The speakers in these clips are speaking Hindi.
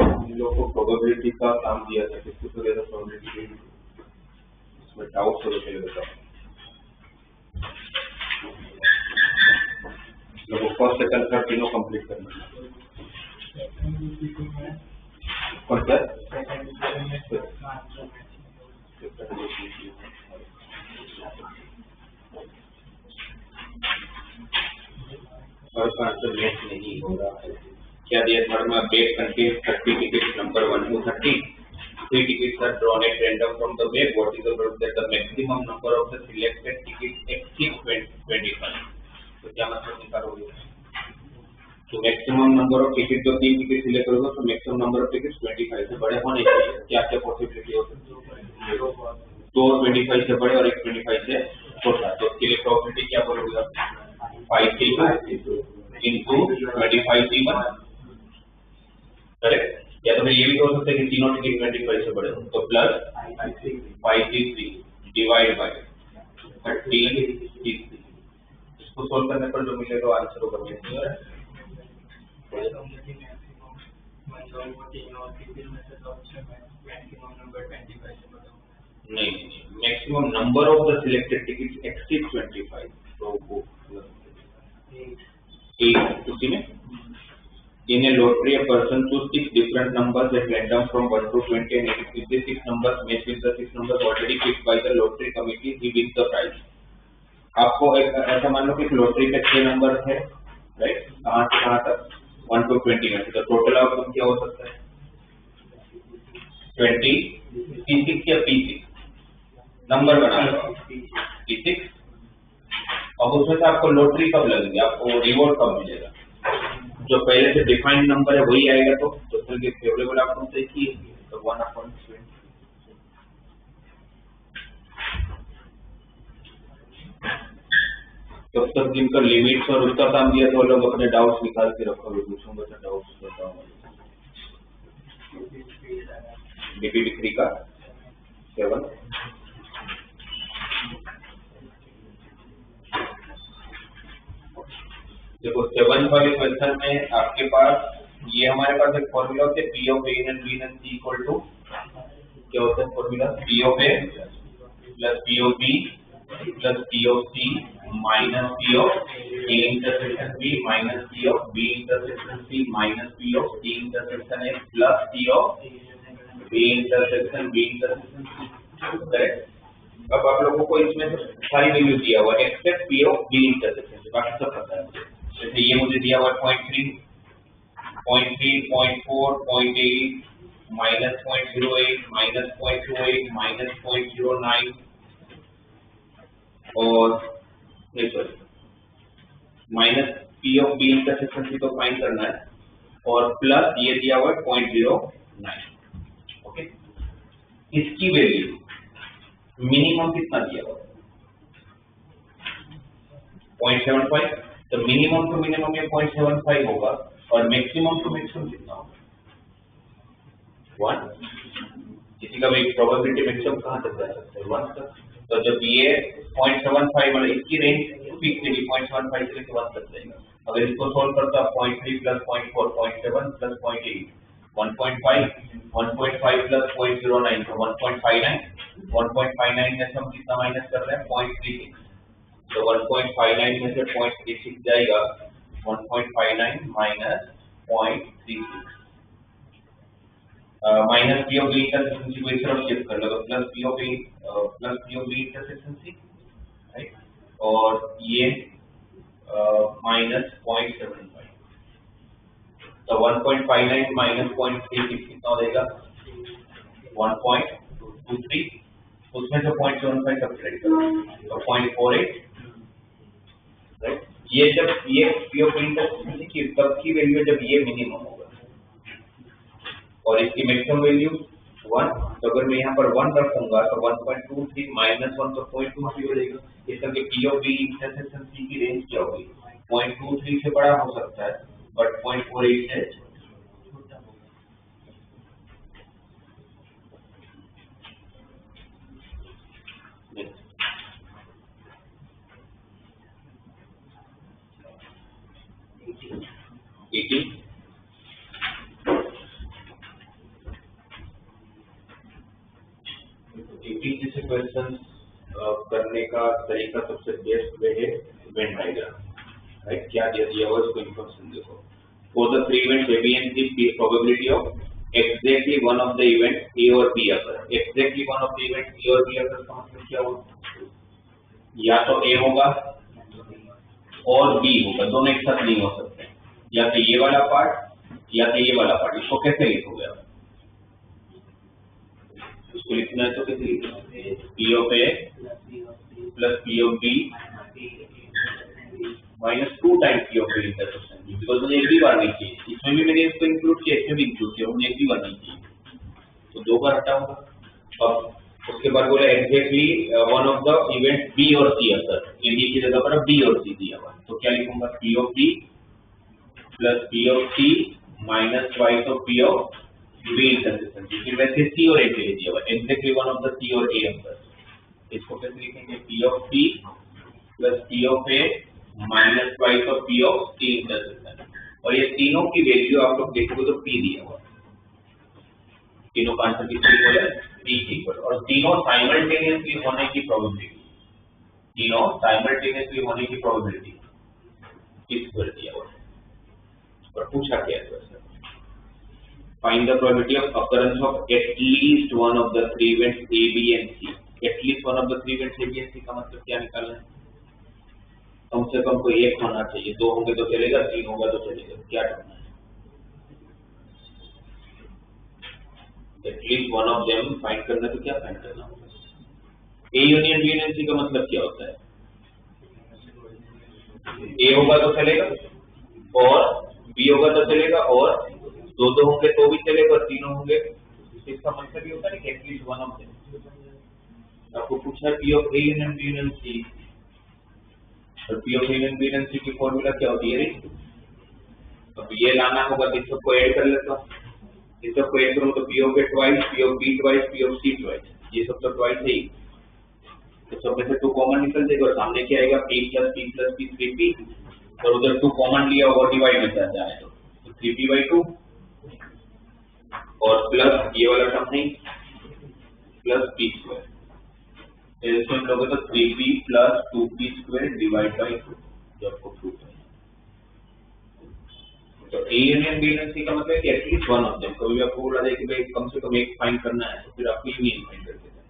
इन लोगों को प्रोबेबिलिटी का काम दिया था, किसको तो देता प्रोबेबिलिटी, इसमें डाउट हो रहे बताओ लोगों को। फर्स्ट सेकंड थर्ड तीनों कंप्लीट करना। कौन सा और का आंसर मैच नहीं हो रहा है। क्या दिया थर्ड में? Bag contain 30 tickets, number 1 to 30. 3 tickets are drawn at random from the bag. What is the proof that the maximum number of the selected tickets exceeds 25? तो क्या मतलब निकालोगे? तो मैक्सिमम नंबर ऑफ टिकट जो 3 टिकट सिलेक्ट करोगे तो मैक्सिमम नंबर ऑफ टिकट्स 25 से बड़े होने चाहिए। क्या क्या पॉसिबिलिटी हो सकती है? 2 25 से बड़े और एक 25 से छोटा। तो इसके लिए प्रोबेबिलिटी क्या बोलोगे? 5 into 25 करेक्ट। या तो फिर ये भी हो सकता है कि तीनों टिकट 25 से बड़े हो, तो प्लस 5 डिवाइड बाय 13। इसको सोल्व करने पर जो मिलेगा आंसर होगा नहीं, maximum number of the selected tickets exceed 25, तो वो उसी में in a lottery a person choose 6 different numbers at random from 1 to 20 and if the 6 numbers match with the 6 numbers already picked by the lottery committee, he wins the prize. आपको एक ऐसा मान लो कि लॉटरी पे 6 नंबर है, राइट? कहाँ से कहाँ तक? 1 to 20 में। तो टोटल आउटकम क्या हो सकता है? 20 P6 या P6 नंबर बना लो P6। अब उसमें से आपको लॉटरी कब लगेगी, आपको रिवॉर्ड कब मिलेगा? जो पहले से डिफाइंड नंबर है वही आएगा। तो टोटल के फेवरेबल आउटकम से की तो 1/20। तो तब तक जिनका लिमिट्स और उसका काम दिया तो लोग अपने डाउट्स निकाल के रखोगे। पूछूंगा तो डाउट्स बताओ। DPP3 का 7 देखो 7 वाले क्वेश्चन में आपके पास ये हमारे पास एक फॉर्मूला होता है P of A and B and C equal to क्या होता है formula? P of A plus P of B plus P of C minus P of A intersection B minus P of B intersection C minus P of C intersection A plus P of B intersection B intersection C। Correct. अब आप लोगों को इसमें से सारी वैल्यू दिया हुआ है except P of B intersection, बाकी सब पता है। जैसे ये मुझे दिया हुआ 0.3, 0.4, 0.8, माइनस 0.08, माइनस 0.28, माइनस 0.09 और minus P of B intersection से तो फाइंड करना है और प्लस ये दिया हुआ 0.09। ओके, इसकी वैल्यू मिनिमम कितना दिया हुआ? 0.75। तो मिनिमम टू मिनिमम ये 0.75 होगा और मैक्सिमम टू मैक्सिमम कितना होगा? 1। किसी का भी प्रोबेबिलिटी मैक्सिमम कहां तक जा सकता है? 1 तक। तो जब ये 0.75 मतलब इसकी रेंज फिक्स है 0.75 से 1 तक जाएगा। अगर इसको सोल्व करता 0.3 प्लस 0.4, 0.7 प्लस 0.8, 1.5, 1.5 प्लस 0.09 तो 1.59। 1.59 में से हम कितना माइनस कर रहे हैं? 0.36। तो 1.59 में से 0.36 जाएगा 1.59 minus 0.36 minus P of B intersection को इस तरफ शिफ्ट कर लो तो plus P of B intersection C, right? और ये माइनस 0.75। तो 1.59 माइनस 0.36 कितना हो जाएगा? 1.23। उसमें से 0.75 सब्ट्रैक्ट करो तो 0.48, राइट? ये जब ये P of B इंटरसेक्शन की तब की वैल्यू जब ये मिनिमम होगा और इसकी मैक्सिमम वैल्यू 1। तो अगर मैं यहाँ पर 1 रखूंगा तो 1.23 माइनस 1 तो 0.23 हो जाएगा। इस तरह के P of B intersection C की रेंज क्या होगी? 0.23 से बड़ा हो सकता है बट 0.48 से इसी से क्वेश्चन करने का तरीका सबसे बेस्ट वे है वेन डायग्राम, राइट? क्या दिया हुआ इसको इन्फॉर्मेशन देखो। For the three events A B and C, probability of exactly one of the event A और बी अगर, exactly one of the event A और बी अगर का मतलब क्या होगा? या तो ए होगा और बी होगा, दोनों एक साथ नहीं हो सकते, या तो ये वाला पार्ट या तो ये वाला पार्ट। इसको कैसे लिखोगे आप? इसको लिखना है तो कैसे लिखना है? P of A plus P of B minus 2 times P of A intersection, because मुझे एक भी बार नहीं चाहिए, इसमें भी मैंने इसको इंक्लूड किया, इसमें भी इंक्लूड किया, मुझे एक भी बार नहीं चाहिए, तो 2 बार हटाऊंगा। अब उसके बाद बोला exactly one of the event B और सी अगर, ए बी की जगह पर बी और सी दिया हुआ, तो क्या लिखूंगा? P of B plus P of C minus twice of P of B intersection, क्योंकि वैसे सी और ए के लिए दिया हुआ, exactly one of the C और ए अंदर। इसको कैसे लिखेंगे? P of C plus P of A minus twice of P of C intersection, और ये तीनों की वैल्यू आप लोग देखोगे तो पी दिया हुआ, तीनों का आंसर किसके इक्वल है? पी के इक्वल, और तीनों साइमल्टेनियसली होने की प्रोबेबिलिटी, तीनों साइमल्टेनियसली होने की प्रोबेबिलिटी इक्वल दिया हुआ। और पूछा क्या है sir? Find the probability of occurrence of at least one of the three events A B and C. At least one of the three events A B and C का मतलब क्या निकालना है? कम से कम कोई एक होना चाहिए, 2 होंगे तो चलेगा, 3 होगा तो चलेगा, क्या करना है? At least one of them find करना, तो क्या फाइंड करना होगा? A union B union C का मतलब क्या होता है? ए होगा तो चलेगा और बी होगा तो चलेगा, और 2 होंगे तो भी चलेगा, और 3 होंगे, इसका मतलब ये होता है कि एटलीस्ट वन ऑफ देम। आपको पूछा P of A union B union C, और P of A union B union C की फॉर्मूला क्या होती है? अब ये लाना होगा तो सबको ऐड कर लेता हूँ, इस सबको ऐड करूँ तो P of A twice, P of B twice, P of C twice, ये सब तो ट्वाइस है ही, तो सब में से 2 कॉमन निकल जाएगा, और सामने क्या आएगा? P plus P plus P 3p, और उधर 2 कॉमन लिया और डिवाइड में क्या जाए तो 3p/2, और प्लस ये वाला टर्म नहीं प्लस पी स्क्वायर, इसमें लोगे तो 3p plus 2p square divide by 2, जो आपको प्रूफ है। तो A union B union C का मतलब कि एटलीस्ट वन ऑफ देम, कभी आपको बोला जाए कि भाई कम से कम एक फाइंड करना है, तो फिर आपको यूनियन फाइंड करके देना,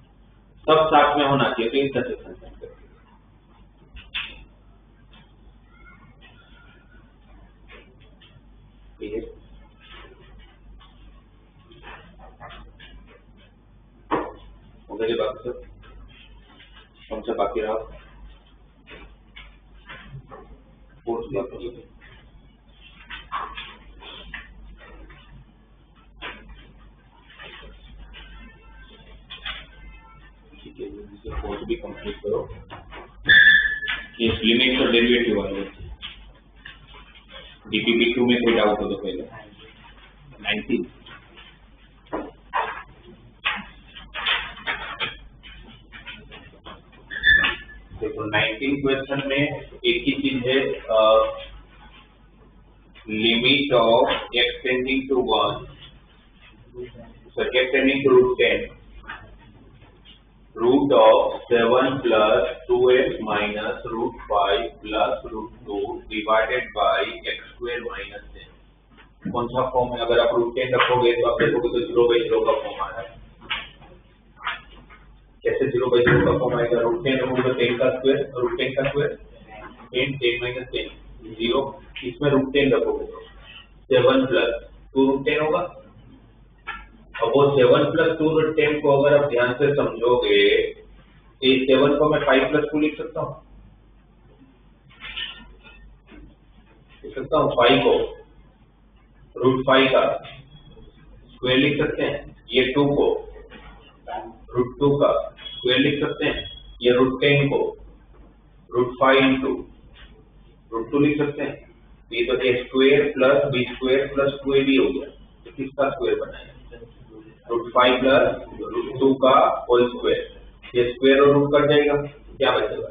सब साथ में होना चाहिए, तो इंटरसेक्शन फाइंड करके। ठीक है, हो गए बाकी सब, कौन सा बाकी रहा? फोर्थ बाकी है। ठीक है, इसे फोर्थ भी कंप्लीट करो। ये लिमिट और डेरिवेटिव वाले डीपीपी2 में कोई डाउट हो तो पहले 19 देखो 19 क्वेश्चन में एक ही चीज है, limit of x tending to 1, so x tending to √10, root of 7 plus 2x minus √5 plus √2 divided by x square minus 10। कौन सा फॉर्म है? अगर आप √10 रखोगे तो आप देखोगे तो 0/0 का फॉर्म आ रहा है। कैसे 0/0 का फॉर्म आएगा? √10 रखोगे तो 10 का स्क्वायर, √10 का स्क्वायर 10 माइनस 10 0, इसमें √10 रखोगे तो 7 प्लस 2 √10 होगा। अब वो 7 प्लस 2 √10 को अगर आप ध्यान से समझोगे, तो 7 को मैं 5 प्लस 2 लिख सकता हूँ, 5 को √5 का स्क्वायर लिख सकते हैं, ये 2 को √2 का स्क्वायर लिख सकते हैं, ये √10 को √5 इंटू √2 लिख सकते हैं। ये तो A square plus B square plus 2ab हो गया, तो किसका स्क्वायर बनाएगा? √5 प्लस √2 का होल स्क्वायर, ये स्क्वायर और रूट कट जाएगा, क्या बचेगा?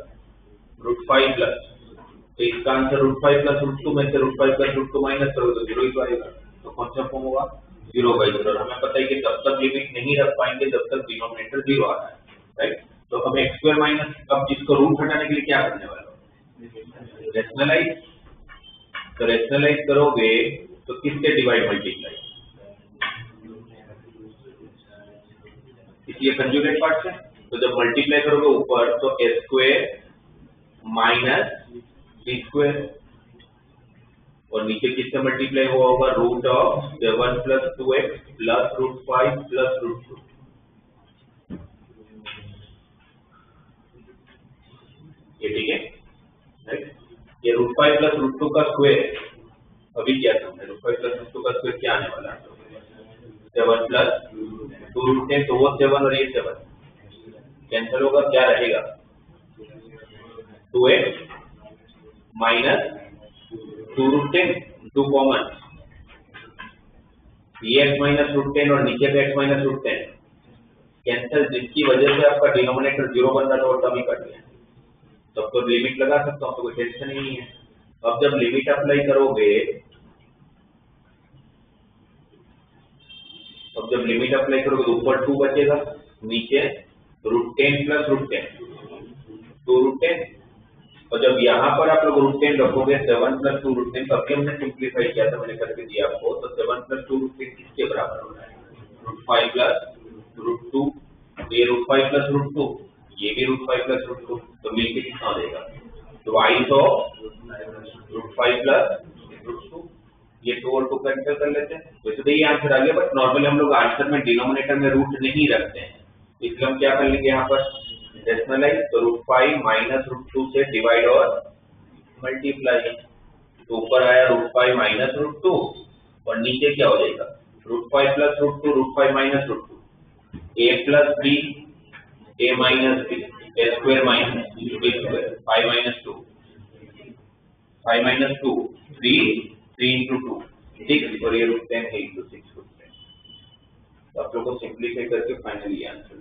√5 प्लस, तो इसका आंसर √5 प्लस √2 में से √5 प्लस √2 माइनस करोगे तो 0 ही तो आएगा, तो कौन सा फॉर्म होगा? 0/0। हमें पता है कि जब तक लिमिट नहीं रख पाएंगे जब तक डिनोमिनेटर 0 आ रहा है, राइट। तो अब x स्क्वायर माइनस, अब इसको रूट हटाने के लिए क्या करने वाला हो, रेशनलाइज। तो रेशनलाइज करोगे तो किससे डिवाइड मल्टीप्लाई, इसलिए कंजुगेट पार्ट से। तो जब मल्टीप्लाई करोगे ऊपर तो a square minus b square, और नीचे किससे मल्टीप्लाई हुआ होगा, root of 7 plus 2x plus root 5 plus root 2। ये ठीक है, राइट। ये रूट 5 प्लस रूट 2 का स्क्वायर, अभी क्या समझे, रूट 5 प्लस रूट 2 का स्क्वायर क्या आने वाला है, 7 प्लस 2 रूट 10, तो वो 7 और ये 7 कैंसिल होगा, क्या रहेगा 2x माइनस 2 रूट 10, 2 कॉमन, ये x माइनस रूट 10 और नीचे का x माइनस रूट 10 कैंसिल, जिसकी वजह से आपका डिनोमिनेटर 0 बन रहा था और कमी कर दिया। तब तो लिमिट लगा सकता हूँ, तो कोई टेंशन ही नहीं है। अब जब लिमिट अप्लाई करोगे, तो ऊपर 2 बचेगा, नीचे रूट 10 प्लस रूट 10, 2 रूट 10, और जब यहाँ पर आप लोग रूट 10 रखोगे 7 प्लस 2 रूट 10, तब हमने सिंप्लीफाई किया था, मैंने करके दिया आपको। तो 7 प्लस 2 रूट 10 किसके बराबर हो रहा है, रूट 5 प्लस रूट 2, ये रूट 5 प्लस रूट 2, ये भी रूट 5 प्लस रूट 2, तो मिलके कितना हो जाएगा, twice of root 5 plus root 2। ये 2 और 2 कैंसिल कर लेते हैं, वैसे तो ये आंसर आ गया, बट नॉर्मली हम लोग आंसर में डिनोमिनेटर में रूट नहीं रखते हैं, इसलिए हम क्या कर लेंगे यहाँ पर रेशनलाइज। तो रूट 5 माइनस रूट 2 से डिवाइड और मल्टीप्लाई, तो ऊपर आया रूट 5 माइनस रूट 2, और नीचे क्या हो जाएगा, root 5 plus root 2, root 5 minus root 2, a plus b, a minus b, a square minus b square, 5 minus 2, 5 minus 2 3, 3 into 2 6, और ये रूट 10 है इंटू 6 रूट 10। तो आप लोगों को सिंप्लीफाई करके फाइनली आंसर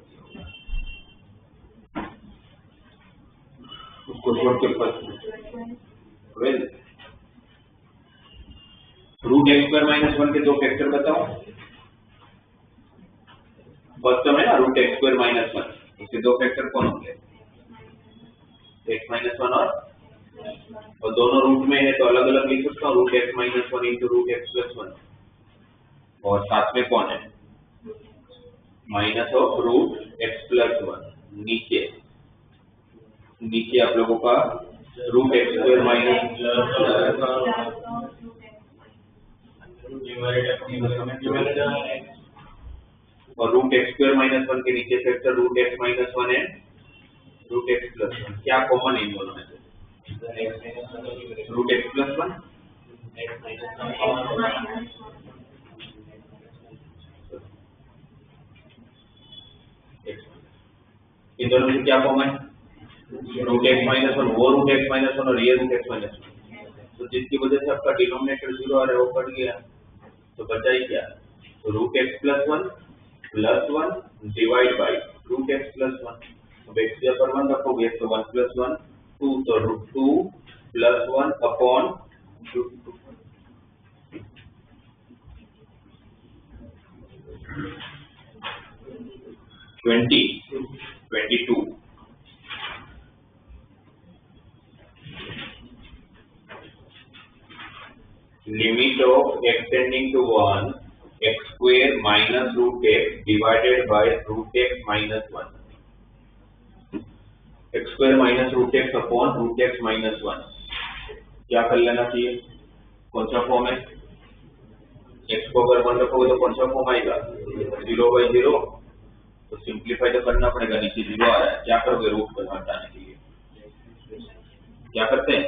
उसको छोड़ के first well root X square minus 1 के 2 फैक्टर बताओ। फर्स्ट टर्म है ना रूट एक्स स्क्वायर माइनस 1, इसके 2 फैक्टर कौन होंगे, एक्स माइनस 1 और दोनों रूट में है तो अलग अलग लिख सकता हूँ, root X minus 1 into root X plus 1, और साथ में कौन है minus of root X plus 1, नीचे आप लोगों का रूट एक्स स्क्वायर माइनस, और रूट एक्स स्क्वायर माइनस 1 के नीचे फैक्टर रूट एक्स माइनस 1 है रूट एक्स प्लस 1, क्या कॉमन है इन दोनों में से, रूट एक्स प्लस 1, इन दोनों में क्या कॉमन है, रूट एक्स माइनस 1, वो रूट एक्स माइनस 1 और ये रूट एक्स माइनस 1, तो जिसकी वजह से आपका डिनोमिनेटर 0 आ रहा है वो कट गया, तो बचा ही क्या, root X plus 1 divide by root X plus 1। अब एक्स की अपर 1 रखोगे तो 1 प्लस 1 2, तो root 2 plus 1 upon root 2। (22) limit of x tending to 1 x square minus root x divided by root x minus 1, x square minus root x upon root x minus 1। क्या कर लेना चाहिए, कौन सा फॉर्म है, x को अगर 1 रखोगे तो कौन सा फॉर्म आएगा 0/0, तो सिंप्लीफाई तो करना पड़ेगा, नीचे 0 आ रहा है, क्या करोगे रूट को हटाने के लिए क्या करते हैं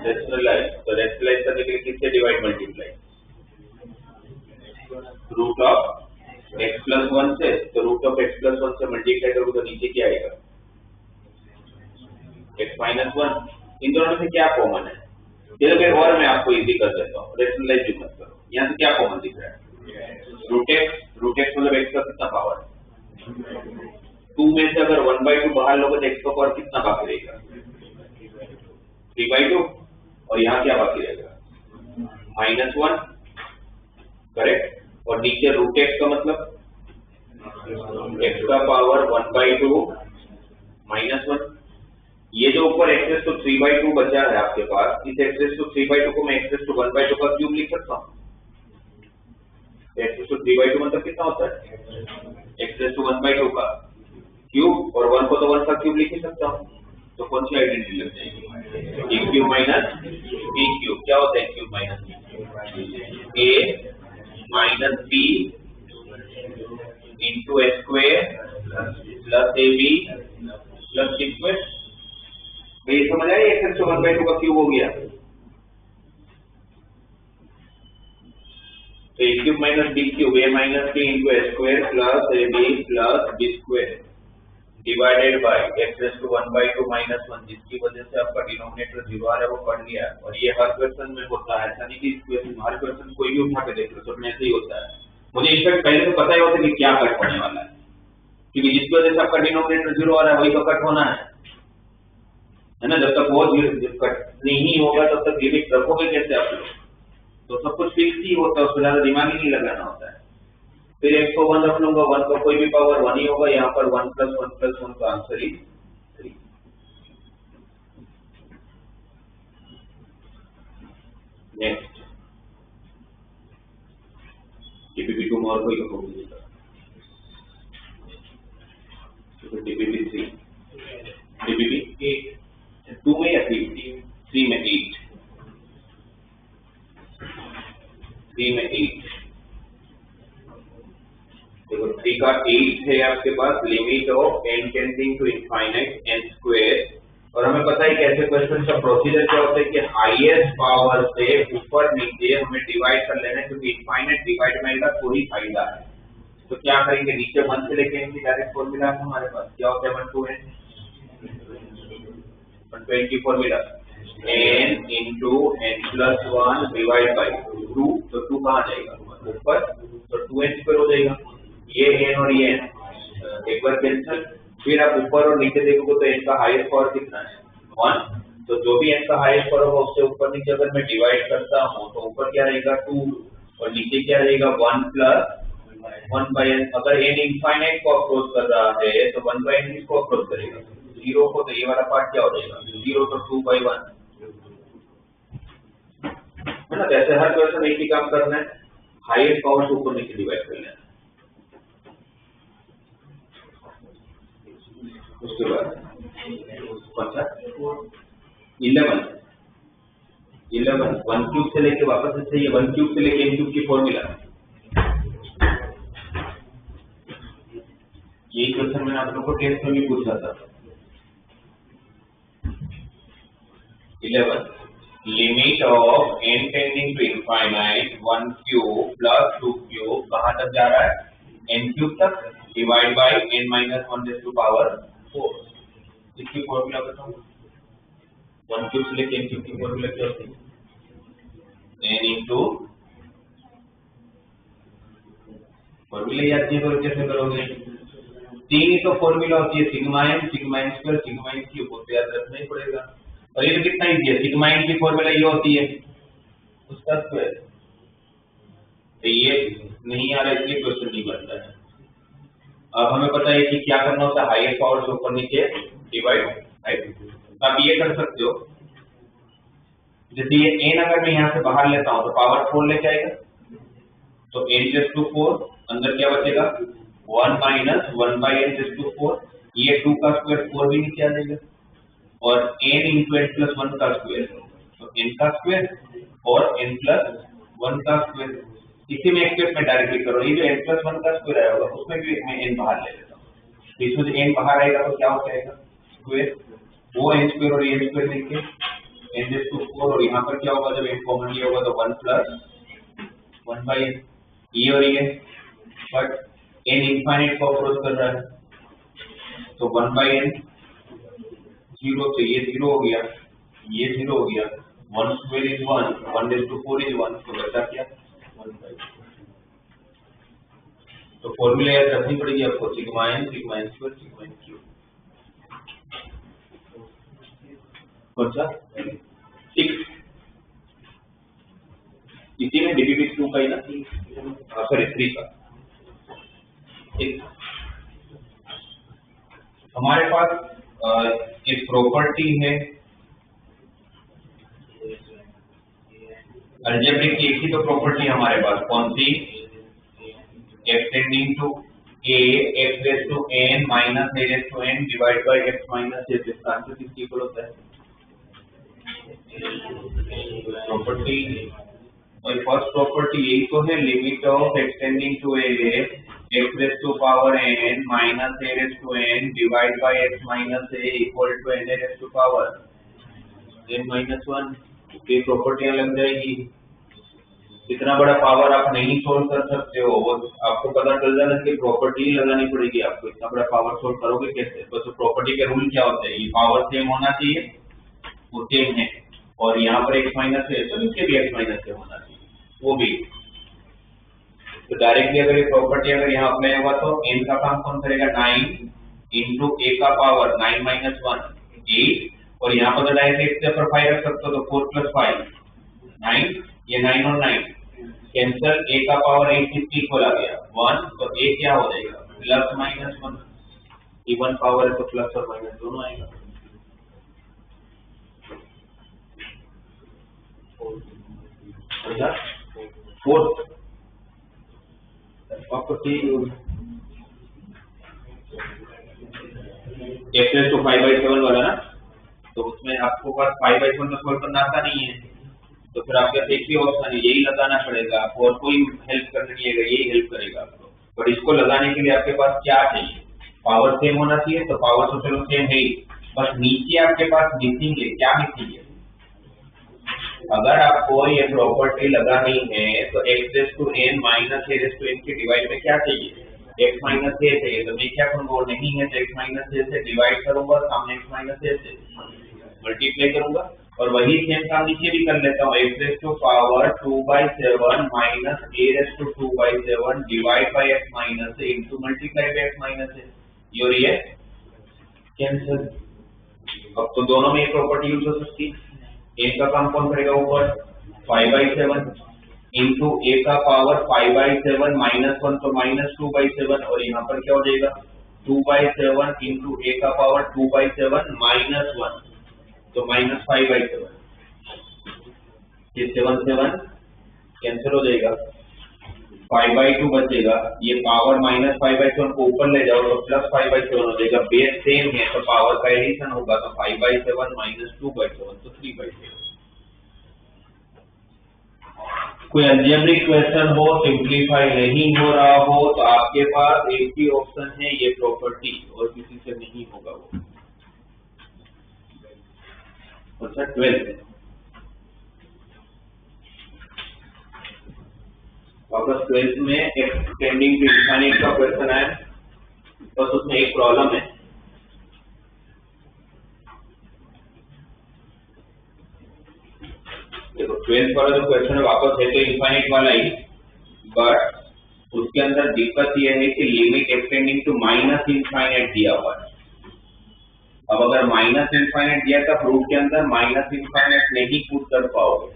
रेशनलाइज। तो रेशनलाइज करने के लिए किससे divide multiply, root of X plus 1 से, तो रूट ऑफ एक्स प्लस 1 से मल्टीप्लाई करोगे तो नीचे क्या आएगा एक्स माइनस 1। इन दोनों में से क्या कॉमन है, फिर और मैं आपको इजी कर देता हूँ, रेशनलाइज भी मत करो, यहाँ से क्या कॉमन दिख रहा है रूट एक्स मतलब एक्स का कितना पावर है 2 में से अगर 1/2 बाहर लोगे तो एक्स का पावर कितना बाकी रहेगा 3/2, और यहाँ क्या बाकी रहेगा -1, करेक्ट। और नीचे रूट एक्स का मतलब x का पावर 1/2 -1। ये जो ऊपर x to 3/2 बचा है आपके पास, इस x to 3/2 को मैं x to 1/2 का क्यूब लिख सकता हूँ। x to 3/2 मतलब कितना होता है? x to 1/2 का क्यूब, और 1 को तो 1 का क्यूब लिख ही सकता हूँ। तो कौन सी आइडेंटिटी लग जाएगी? a cube minus b cube. क्या होता है cube minus b? a minus b into A square plus A B plus C square. तो ये समझ आया, x to 1/2 का क्यूब हो गया। तो a cube minus b cube, a minus b into A square plus A B plus b square divided by x to 1/2 माइनस 1, जिसकी वजह से आपका डिनोमिनेटर 0 आ रहा है, वो कट गया। और ये हर क्वेश्चन में होता है, ऐसा नहीं कि इस क्वेश्चन हर क्वेश्चन कोई भी उठा के देख लो, सब में ऐसे ही होता है। मुझे इनफैक्ट पहले तो पता ही होता है कि क्या कट होने वाला है, क्योंकि जिसकी वजह से आपका डिनोमिनेटर 0 आ रहा है वही तो कट होना है ना। जब तक वो कट नहीं होगा तब तक लिमिट रखोगे कैसे आप लोग? तो सब कुछ फिक्स ही होता है, उसमें ज्यादा दिमाग ही नहीं लगाना होता है। फिर x को 1 रख लूंगा, 1 का कोई भी पावर 1 ही होगा। यहाँ पर 1 + 1 + 1 का आंसर ही 3। नेक्स्ट DPP 2 और कोई हो गया, तो DPP 3, DPP 8 2 में या 3 में 8, 3 में 8। देखो 3 का 8 है आपके पास, limit of n tending to infinite n square. और हमें पता है कैसे क्वेश्चन का प्रोसीजर क्या होता है कि हाईएस्ट पावर से ऊपर नीचे हमें डिवाइड कर लेना है, क्योंकि इनफाइनाइट डिवाइड में का कोई फायदा है। तो क्या करेंगे, नीचे 1 से लेके n की डायरेक्ट फॉर्मूला है हमारे पास। क्या होता है 1 to n, 1 to n की formula n into n plus 1 divide by 2। तो 2 कहाँ जाएगा ऊपर, तो 2n स्क्वायर हो जाएगा। ये n और ये n एक बार कैंसिल। फिर आप ऊपर और नीचे देखोगे तो n का हाईएस्ट पावर कितना है 1। तो जो भी n का हाईएस्ट पावर होगा उससे ऊपर नीचे अगर मैं डिवाइड करता हूँ तो ऊपर क्या रहेगा 2 और नीचे क्या रहेगा 1 + 1/n। अगर n इनफाइनाइट को अप्रोच कर रहा है तो 1/n किसको अप्रोच करेगा? 0 को। तो ये वाला पार्ट क्या हो जाएगा 0, तो 2/1 है ना। जैसे हर क्वेश्चन एक ही काम करना है, हाईएस्ट पावर से ऊपर नीचे डिवाइड कर लेना। उसके बाद कौन सा 11 1 क्यूब से लेके वापस से ये 1 क्यूब से लेके n क्यूब की फॉर्मूला। यही क्वेश्चन मैंने आप लोगों को टेस्ट में भी पूछा था। 11 limit of n tending to infinite 1 cube plus 2 cube कहाँ तक जा रहा है n क्यूब तक, divide by n - 1 to power 4। इसकी फॉर्मूला बताऊं, 1 क्यूब से लेके n क्यूब की फॉर्मूला क्या होती है? n इंटू फॉर्मूला याद नहीं करो कैसे करोगे? 3 ही तो फॉर्मूला होती है, sigma n square sigma n cube, तो याद रखना ही पड़ेगा। और ये कितना इजी है, सिग्मा n की फॉर्मूला ये होती है उसका स्क्वायर। तो ये नहीं आ रहा इसलिए क्वेश्चन नहीं बनता है। अब हमें पता है कि क्या करना होता है, हाईएस्ट पावर से ऊपर नीचे डिवाइड, राइट। तो आप ये कर सकते हो, जैसे ये n अगर मैं यहाँ से बाहर लेता हूँ तो पावर 4 लेके आएगा, तो n/4 अंदर क्या बचेगा 1 - 1/n/4। ये 2 का स्क्वायर 4 भी नीचे आ जाएगा, और n into n plus 1 का स्क्वायर, तो n का स्क्वायर और n plus 1 का स्क्वायर। इसी में एक स्टेप में डायरेक्टली करो, ये जो n plus 1 का स्क्वायर आया होगा उसमें भी मैं n बाहर ले लेता हूँ। तो इसमें जो n बाहर आएगा तो क्या हो जाएगा स्क्वायर, वो n स्क्वायर और n स्क्वायर लेके n/4, और यहाँ पर क्या होगा जब n कॉमन लिया होगा तो 1 + 1/n। ये और ये, बट n इनफाइनाइट को अप्रोच कर रहा है तो 1/n 0 से ये 0 हो गया, ये 0 हो गया, 1 स्क्वायर इज 1, 1/4 इज 1, तो बचा क्या 1/4। तो फॉर्मूला याद रखनी पड़ेगी आपको, sigma n square sigma n cube. कौन सा 6? इसी में DPP 2 का ही ना, सॉरी 3 का। हमारे पास एक प्रॉपर्टी है, अलजेब्रिक की एक ही तो प्रॉपर्टी है हमारे पास, कौन सी? x tending to a x raise to n minus a raise to n divide by x minus a। इसका आंसर किसकी इक्वल होता है? प्रॉपर्टी, और फर्स्ट प्रॉपर्टी यही तो है, limit of X tending to a x raise to power n minus a raise to n divide by x minus a equal to n raise to power n minus 1। ये प्रॉपर्टियां लग जाएगी। इतना बड़ा पावर आप नहीं सोल्व कर सकते हो, वो आपको पता चल जाना कि प्रॉपर्टी लगानी पड़ेगी आपको। इतना बड़ा पावर सोल्व करोगे कैसे? तो प्रॉपर्टी के रूल क्या होते हैं? ये पावर सेम होना चाहिए, वो सेम है, और यहाँ पर x माइनस है तो नीचे भी x माइनस से होना चाहिए, वो भी। तो डायरेक्टली अगर ये प्रॉपर्टी अगर यहाँ अप्लाई होगा तो n का काम कौन करेगा? 9 इंटू a का पावर 9 माइनस 1 8, और यहाँ पर डायरेक्ट x पर 5 रख सकते हो तो 4 प्लस 5 9, ये 9 और 9 कैंसल, a का पावर 8 किसकी इक्वल आ गया? 1, तो a क्या हो जाएगा? Plus minus 1। इवन पावर है तो प्लस और माइनस दोनों आएगा। Fourth property x raise to 5/7 वाला ना, तो उसमें आपको पास 5/7 में सोल्व करना आता नहीं है, तो फिर आपके पास एक ही ऑप्शन है, यही लगाना पड़ेगा आपको, और कोई हेल्प करने नहीं आएगा, यही हेल्प करेगा आपको। पर इसको लगाने के लिए आपके पास क्या चाहिए? पावर सेम होना चाहिए, तो पावर तो चलो सेम है ही, बस नीचे आपके पास मिसिंग है। क्या मिसिंग है? अगर आपको ये प्रॉपर्टी लगानी है तो x raise to n minus a raise to n के डिवाइड में क्या चाहिए? x माइनस a चाहिए। तो मैं क्या करूंगा? वो नहीं है तो x माइनस a से डिवाइड करूंगा, सामने x माइनस a से मल्टीप्लाई करूंगा, और वही सेम काम नीचे भी कर लेता हूँ। x raise to power 2/7 minus a raise to 2/7 divide by x minus a into multiply by x minus a, और ये कैंसिल। अब तो दोनों में ये प्रॉपर्टी यूज हो सकती है। a का काम कौन करेगा? ऊपर 5/7 इंटू a का पावर 5/7 माइनस 1 तो माइनस 2/7, और यहाँ पर क्या हो जाएगा? 2/7 इंटू a का पावर 2/7 माइनस 1 तो माइनस 5/7। ये 7 कैंसिल हो जाएगा, 5/2 बचेगा। ये पावर माइनस 5/7 को ऊपर ले जाओ तो प्लस 5/7 हो जाएगा। बेस सेम है तो पावर का एडिशन होगा, तो 5/7 माइनस 2/7 तो 3/7। कोई अलजेब्रिक क्वेश्चन हो, सिंप्लीफाई नहीं हो रहा हो, तो आपके पास एक ही ऑप्शन है, ये प्रॉपर्टी, और किसी से नहीं होगा वो। अच्छा 12 वापस 12 में एक्सटेंडिंग टू इनफाइनाइट का क्वेश्चन आया, बस उसमें एक प्रॉब्लम है। देखो 12 वाला जो क्वेश्चन है वापस है तो इनफाइनाइट वाला ही, बट उसके अंदर दिक्कत यह है कि limit extending to minus infinite दिया हुआ है। अब अगर माइनस इनफाइनाइट दिया था प्रूफ के अंदर, माइनस इनफाइनाइट नहीं पुट कर पाओगे,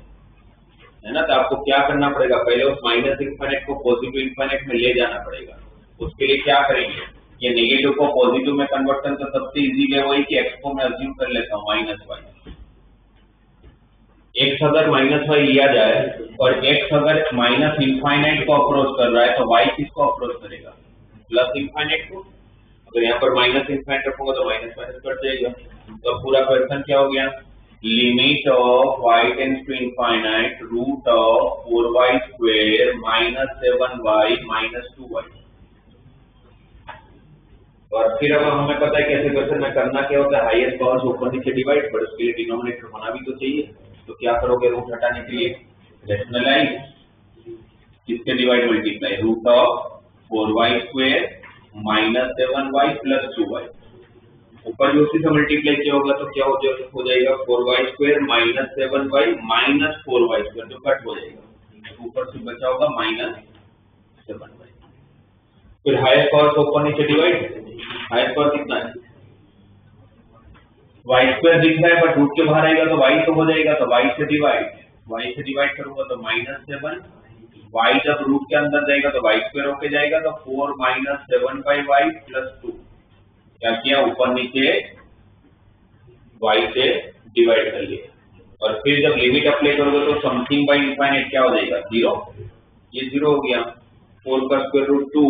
है ना? तो आपको क्या करना पड़ेगा? पहले उस माइनस इनफाइनाइट को पॉजिटिव इनफाइनाइट में ले जाना पड़ेगा। उसके लिए क्या करेंगे? ये नेगेटिव को पॉजिटिव में कन्वर्ट करना तो सबसे इजी वे वही कि x को मैं अज्यूम कर लेता हूँ माइनस वाई। x अगर माइनस वाई लिया जाए और x अगर माइनस इनफाइनाइट को अप्रोच कर रहा है तो y किसको अप्रोच करेगा? प्लस इनफाइनाइट को। अगर यहाँ पर माइनस इनफाइनाइट रखूंगा तो माइनस माइनस कट जाएगा। तो पूरा क्वेश्चन क्या हो गया? Limit of y tends to infinite root of 4y square minus 7y minus 2y। और फिर अब हमें पता है कैसे क्वेश्चन में करना क्या होता है, हाईएस्ट पावर से ऊपर नीचे डिवाइड, पर उसके लिए डिनोमिनेटर होना भी तो चाहिए। तो क्या करोगे? रूट हटाने के लिए रैशनलाइज, किसके divide multiply, root of 4y square minus 7y plus 2y। ऊपर भी उसी से मल्टीप्लाई किया होगा तो क्या हो जाएगा? 4y square minus 7y minus 4y square, जो कट हो जाएगा, ऊपर से बचा होगा माइनस 7y। फिर हाईएस्ट पावर से ऊपर नीचे डिवाइड, हाईएस्ट पावर कितना है? y स्क्वायर दिख रहा है बट रूट के बाहर आएगा तो y तो हो जाएगा, तो y से डिवाइड करूंगा तो माइनस 7, y जब रूट के अंदर जाएगा तो y स्क्वायर होके जाएगा, तो 4 माइनस 7 बाई y प्लस 2 क्या किया, ऊपर नीचे y से डिवाइड कर लिया, और फिर जब लिमिट अप्लाई करोगे तो समथिंग बाय इनफाइनाइट क्या हो जाएगा, 0, ये 0 हो गया। 4 का स्क्वायर रूट 2,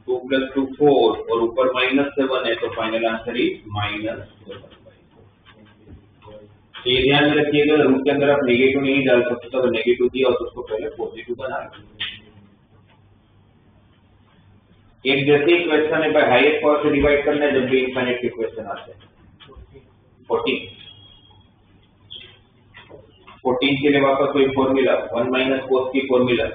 2 + 2 4, और ऊपर -7 है, तो फाइनल आंसर इज -7। ये ध्यान में रखिएगा, रूट के अंदर आप नेगेटिव नहीं डाल सकते, तो अगर नेगेटिव दिया हो तो उसको पहले पॉजिटिव बना लो। एक जैसे क्वेश्चन है बाय हाईएस्ट पावर से डिवाइड करना है जब भी इनफाइनाइट के क्वेश्चन आते हैं। 14 के लिए वापस कोई फॉर्मूला, 1 - cos की formula,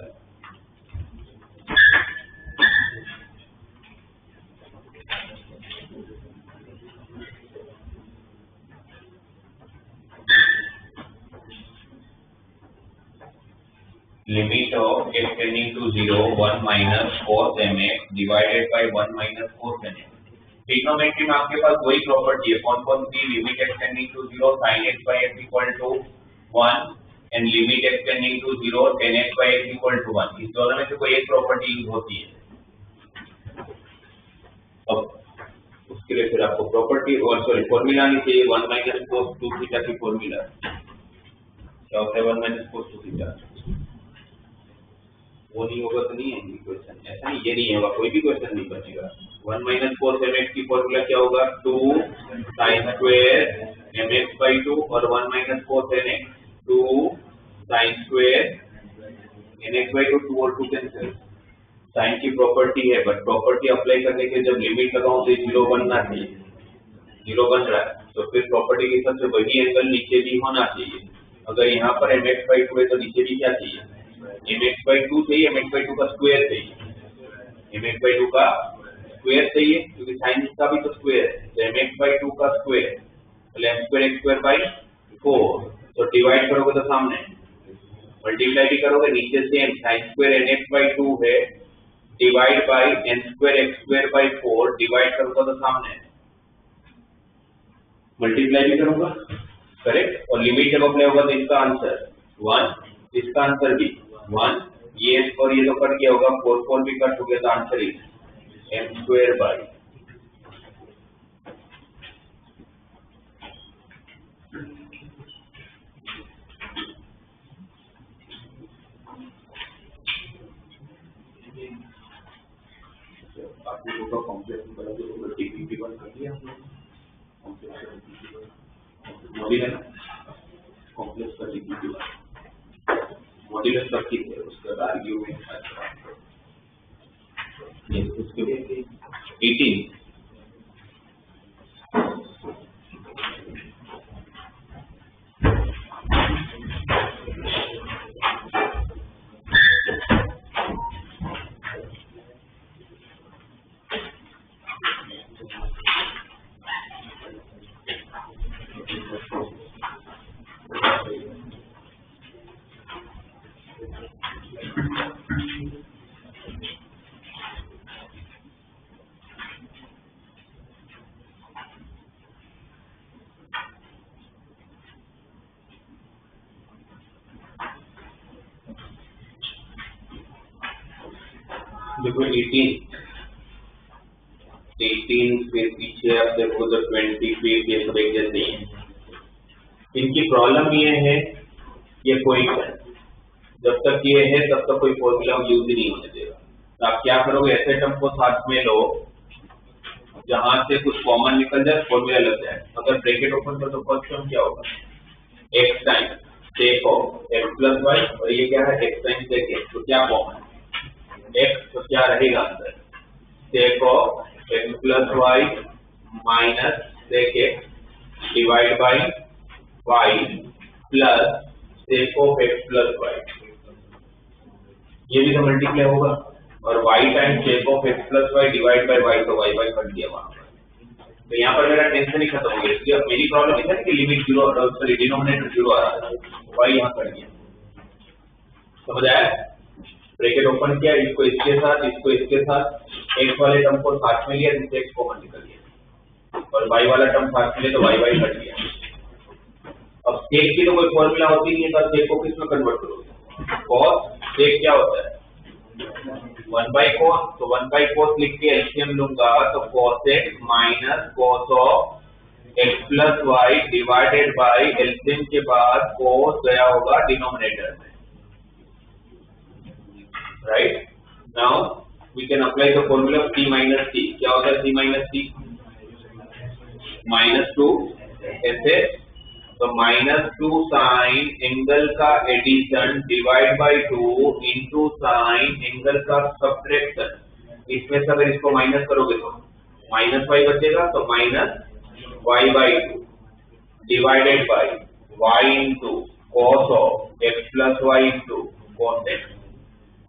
limit of x tending to 0 1 - cos mx divided by 1 - cos nx। Trigonometry में आपके पास वही प्रॉपर्टी है, कौन कौन सी, limit x tending to 0 sin x by x equal to 1 and limit x tending to 0 tan x by x equal to 1। इस दोनों में से कोई एक प्रॉपर्टी यूज होती है। अब उसके लिए फिर आपको प्रॉपर्टी और सॉरी फॉर्मूला आनी चाहिए, 1 - cos 2 थीटा की फॉर्मूला क्या होता है, 1 - cos 2 थीटा। वो नहीं होगा तो नहीं आएंगे क्वेश्चन, ऐसा नहीं, ये नहीं होगा, कोई भी क्वेश्चन नहीं बचेगा। 1 - cos mx की फॉर्मूला क्या होगा, 2 sin square mx by 2, और 1 - cos nx 2 sin square nx by 2, 2 और 2 कैंसिल। साइन की प्रॉपर्टी है, बट प्रॉपर्टी अप्लाई करने के जब लिमिट लगाऊं तो 0 बनना चाहिए, 0 बन रहा है, तो फिर प्रॉपर्टी के हिसाब से वही एंगल नीचे भी होना चाहिए। अगर यहाँ पर mx by 2 है तो नीचे भी क्या चाहिए, mx by 2 चाहिए, mx by 2 का स्क्वायर चाहिए, mx by 2 का स्क्वायर चाहिए, क्योंकि साइन का भी तो स्क्वायर है, तो mx by 2 का स्क्वायर, तो m² x² by 4, तो डिवाइड करोगे तो सामने, मल्टीप्लाई भी करोगे नीचे सेम, sin² nx by 2 है, divide by n² x² by 4, divide करूंगा तो सामने, मल्टीप्लाई भी करूंगा, करेक्ट, और लिमिट जब अप्लाई होगा तो इसका आंसर 1, इसका आंसर भी 1, ये और ये तो कट गया होगा, 4 4 भी कट हो गया, तो आंसर इज m² by आपको तो कॉम्प्लेक्स बना दो, तो टीपी 1 कर दिया हमने, मॉड्यूलस कॉम्प्लेक्स का टीपी 1 मॉड्यूलस का ठीक है, उसका आर्ग्यूमेंट ये उसके लिए 18 देखो 18 फिर पीछे आप देखो तो 20 फिर ये सब एक जैसे ही है। इनकी प्रॉब्लम ये है, ये कोई जब तक ये है तब तक कोई फॉर्मूला यूज ही नहीं होने देगा। तो आप क्या करोगे, ऐसे टर्म को साथ में लो जहां से कुछ कॉमन निकल जाए, फॉर्मूला लग जाए। अगर ब्रैकेट ओपन कर तो फर्स्ट टर्म क्या होगा, x time sec of x plus Y, और ये क्या है x टाइम sec x, तो क्या कॉमन है x, तो क्या रहेगा अंदर sec of x plus Y minus sec x divide by y plus sec of x plus Y, ये भी तो मल्टीप्लाई होगा, और y time sec of x plus Y divide by y, तो y बाई कट दिया वहां पर। तो यहाँ पर मेरा टेंशन ही खत्म हो गया, इसलिए अब मेरी प्रॉब्लम ये है कि लिमिट 0 और सॉरी डिनोमिनेटर 0 आ रहा है, y यहाँ कट गया, समझ आया। ब्रैकेट ओपन किया, इसको इसके साथ, इसको इसके साथ, x वाले टर्म को साथ में लिया, जिससे x कॉमन निकल गया, और y वाला टर्म साथ में लिया तो y कट गया। अब sec की तो कोई फॉर्मूला होती नहीं है, तो sec को किस में कन्वर्ट करोगे, cos sec क्या होता है 1 बाई कोस, तो 1 बाई कोस लिख के एलसीएम लूंगा तो cos x minus cos of x plus Y divided by LCM के बाद कोस गया होगा डिनोमिनेटर में, right. Now we can apply the formula c minus c। क्या होता है c माइनस c? -2 ऐसे, तो -2 साइन एंगल का addition divide by 2 into sine angle का सब्ट्रैक्शन। इसमें से अगर इसको माइनस करोगे तो -y बचेगा, तो -y by 2 divided by y into cos of x plus Y into cos x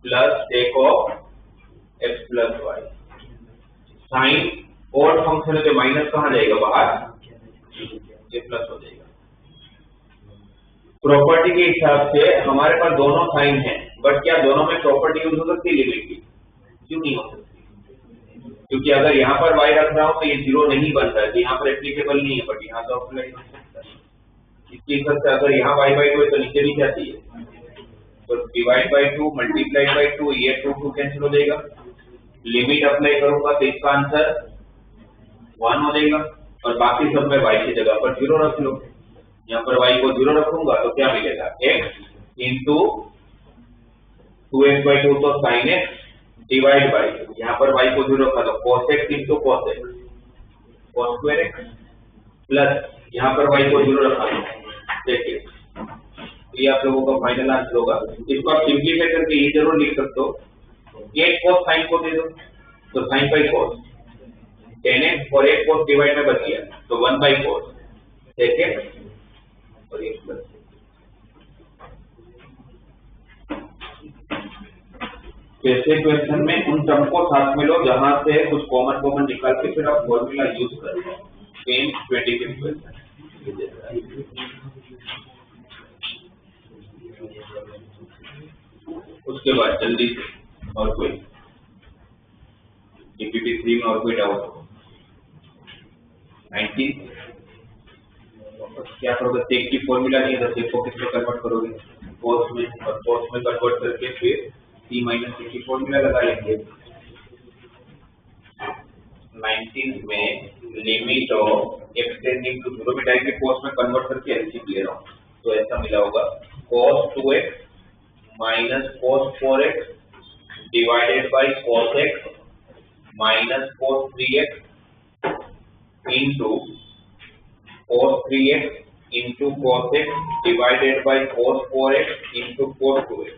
plus sec of x plus Y. Sine और फंक्शन है तो माइनस कहाँ जाएगा? बाहर, ये प्लस हो जाएगा। प्रॉपर्टी के हिसाब से हमारे पास दोनों साइन हैं, बट क्या दोनों में प्रॉपर्टी यूज हो सकती है लिमिट की? क्यों नहीं हो सकती? क्योंकि अगर यहाँ पर y रख रहा हूं तो ये 0 नहीं बन रहा है, तो यहाँ पर एप्लीकेबल नहीं है, बट यहाँ तो अप्लाई हो सकता है। इसके हिसाब से अगर यहाँ y बाई 2 है तो नीचे भी क्या चाहिए? तो डिवाइड बाई 2 मल्टीप्लाइड बाई 2, ये 2 कैंसिल हो जाएगा। लिमिट अप्लाई करूंगा तो इसका आंसर 1 हो जाएगा, और बाकी सब में y की जगह पर 0 रख लो। यहाँ पर y को 0 रखूंगा तो क्या मिलेगा? x इंटू 2x बाई 2 तो साइन x डिवाइड बाई, यहाँ पर y को 0 रखा तो cos x into cos x cos square x plus यहाँ पर y को 0 रखा तो देखिए, ये आप लोगों का फाइनल आंसर होगा। इसको आप सिंप्लीफाई करके ये जरूर लिख सकते हो, 8 cos साइन को दे दो तो साइन बाई cos 10x और 8 cos डिवाइड में बच गया तो 1 बाई cos ठीक है, और एक प्लस। ऐसे क्वेश्चन में उन टर्म को साथ में लो जहां से कुछ कॉमन निकाल के फिर आप फॉर्मूला यूज करो। Same 25 question. उसके बाद जल्दी से और कोई डीपीपी 3 में और कोई डाउट हो? 19 क्या करोगे? सेक की फॉर्मूला नहीं है तो सेक को किसमें कन्वर्ट करोगे? कोस में, और कोस में कन्वर्ट करके फिर c माइनस c की फॉर्मूला लगा लेंगे। 19 में limit of x tending to 0 में डायरेक्टली कोस में कन्वर्ट करके एलसीएम ले रहा हूँ, तो ऐसा मिला होगा cos 2x minus cos 4x divided by cos x minus cos 3x into cos 3x into cos x divided by cos 4x into cos 2x।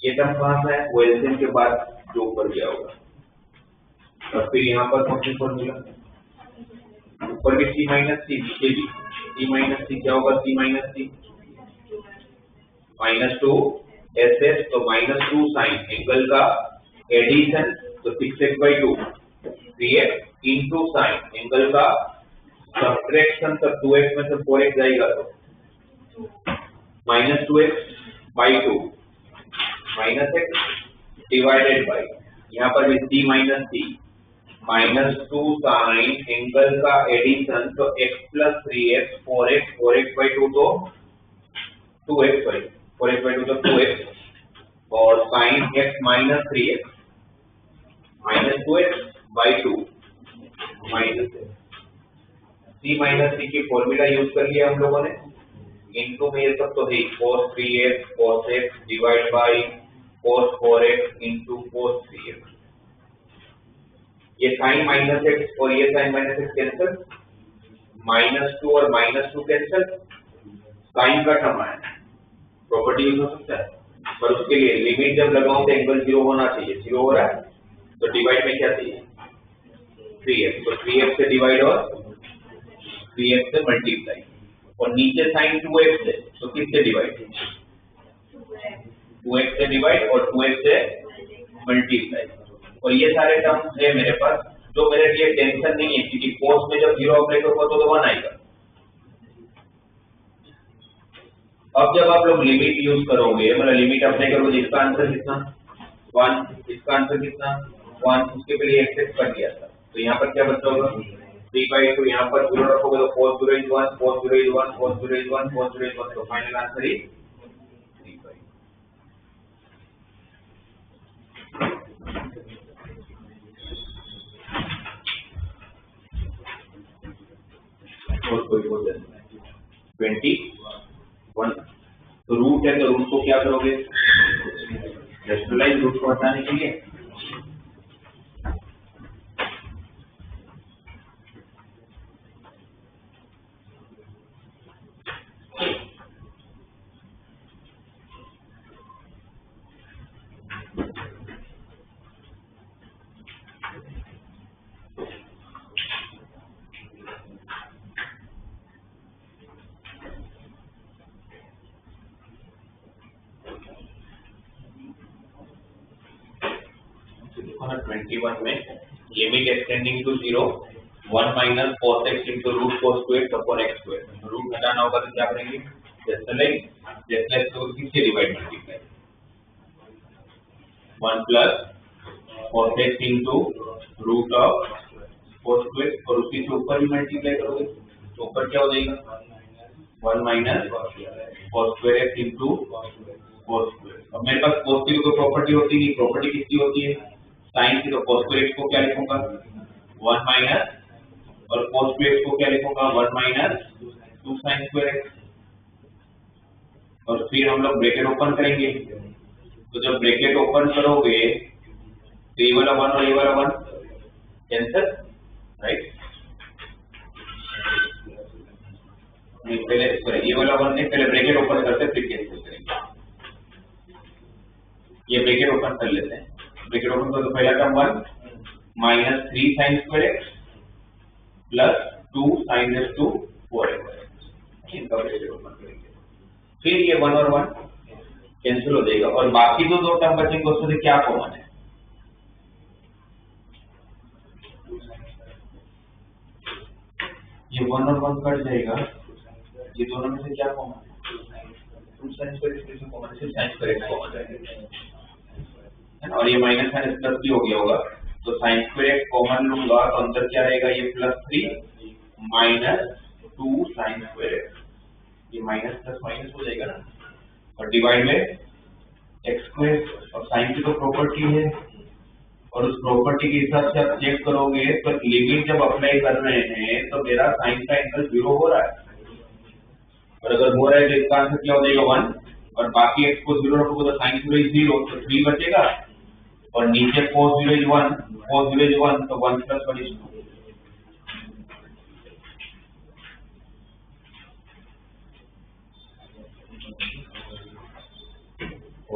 ये टर्म कहाँ से है? वो एलसीएम के बाद जो ऊपर गया होगा, और फिर यहाँ पर कौन सी फॉर्मूला? ऊपर भी c माइनस c, नीचे भी c माइनस c। क्या होगा c माइनस c? -2 SS, तो -2 साइन एंगल का एडिशन, तो 6x by 2 3x into sine angle का सब्ट्रैक्शन, तो 2x में से 4x जाएगा तो -2x by 2 minus x divided by, यहाँ पर भी c minus c -2 sine angle का एडिशन, तो x plus 3x 4x by 2 तो 2x बाई 4x बाई 2 तो 2x, और sine x minus 3x minus 2x by 2 minus c minus c की फॉर्मूला यूज कर लिया हम लोगों ने। इनटू में ये सब तो है cos 3x cos x divide by cos 4x into cos 3x। ये साइन माइनस x और ये साइन माइनस x कैंसिल, -2 और -2 कैंसिल, साइन का टर्म आया, प्रॉपर्टी यूज हो सकता है। पर उसके लिए लिमिट जब लगाऊं तो एंगल 0 होना चाहिए, 0 हो रहा है तो डिवाइड में क्या चाहिए? 3x, तो 3x से डिवाइड और 3x से मल्टीप्लाई, और नीचे साइन 2x है तो किससे डिवाइड? 2x से डिवाइड और 2x से मल्टीप्लाई, और ये सारे टर्म्स है मेरे पास जो मेरे लिए टेंशन नहीं है, क्योंकि कोस में जब 0 अप्लाई करूंगा तो 1 आएगा। अब जब आप लोग लिमिट यूज करोगे, मतलब लिमिट अप्लाई करोगे, इसका आंसर कितना? 1, इसका आंसर कितना? 1, उसके पहले एक्सेप्ट कर दिया था, तो यहाँ पर क्या बचा होगा? 3/2, यहाँ पर 0 रखोगे तो cos 0 is 1, cos 0 is 1, cos 0 is 1, cos 0 is 1, तो फाइनल आंसर इज 3/2। कोई हो जाए 21। तो रूट है, तो रूट को क्या करोगे, रैशनलाइज रूट को हटाने के लिए देखो ना 21 में limit extending to 0 1 minus cos x into root cos 2x upon x square, root घटाना होगा तो क्या करेंगे, जैसे तो किससे divide multiply 1 plus cos x into root of cos 2x और उसी से ऊपर भी मल्टीप्लाई करोगे तो ऊपर क्या हो जाएगा 1 minus cos square x into cos square. अब मेरे पास cos की कोई प्रॉपर्टी होती नहीं, प्रॉपर्टी किसकी होती है साइन की, तो cos स्क्वायर x को क्या लिखूंगा 1 माइनस और cos 2x को क्या लिखूंगा 1 माइनस 2 sin स्क्वायर x। और फिर हम लोग ब्रैकेट ओपन करेंगे, तो जब ब्रैकेट ओपन करोगे तो ये वाला 1 और ये वाला 1 कैंसिल, राइट, नहीं पहले ये वाला 1 नहीं, पहले ब्रैकेट ओपन करते फिर कैंसिल करेंगे। ये ब्रैकेट ओपन कर लेते हैं, ब्रैकेट ओपन करो तो पहला term 1 minus 3 sin square x plus 2 sin raise to 4x, इनका ब्रैकेट ओपन करेंगे, फिर ये 1 और 1 कैंसिल हो जाएगा और बाकी जो दो टर्म बचेंगे उसमें से क्या कॉमन है, ये 1 और 1 कट जाएगा, ये दोनों में से क्या कॉमन है 2 sin स्क्वायर x में कॉमन है, sin स्क्वायर x कॉमन है, और ये माइनस साइन प्लस भी हो गया होगा, तो sin स्क्वायर x कॉमन लूंगा तो अंदर क्या रहेगा, ये plus 3 minus 2 sin square x, ये माइनस प्लस माइनस हो जाएगा ना, और डिवाइड में x स्क्वायर, और साइन की तो प्रॉपर्टी है और उस प्रॉपर्टी के हिसाब से आप चेक करोगे तो लिमिट जब अप्लाई कर रहे हैं तो मेरा साइन का एंगल 0 हो रहा है, और अगर हो रहा है तो इसका आंसर क्या हो जाएगा 1, और बाकी x को 0 रखोगे तो साइन 0 इज 0 तो 3 बचेगा, और नीचे cos 0 इज 1, cos 0 इज 1 तो 1 प्लस 1 इज 2।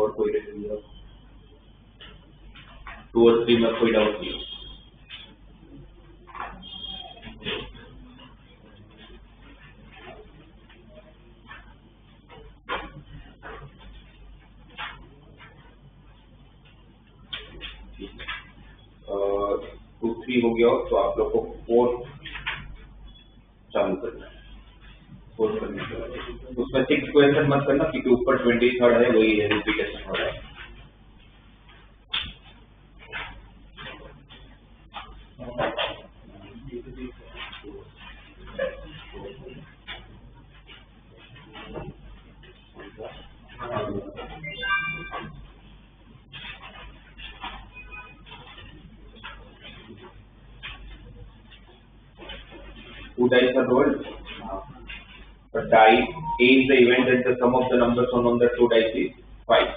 और कोई 2 और 3 में कोई डाउट नहीं। टू 3 हो गया तो आप लोग को 4 चालू करना है, 4 करने के बाद उसमें 6 क्वेश्चन मत करना क्योंकि ऊपर 23rd है वही है, रिपीटेशन हो रहा है। Two dice are rolled. The die A is the event that the sum of the numbers on the two dice is 5.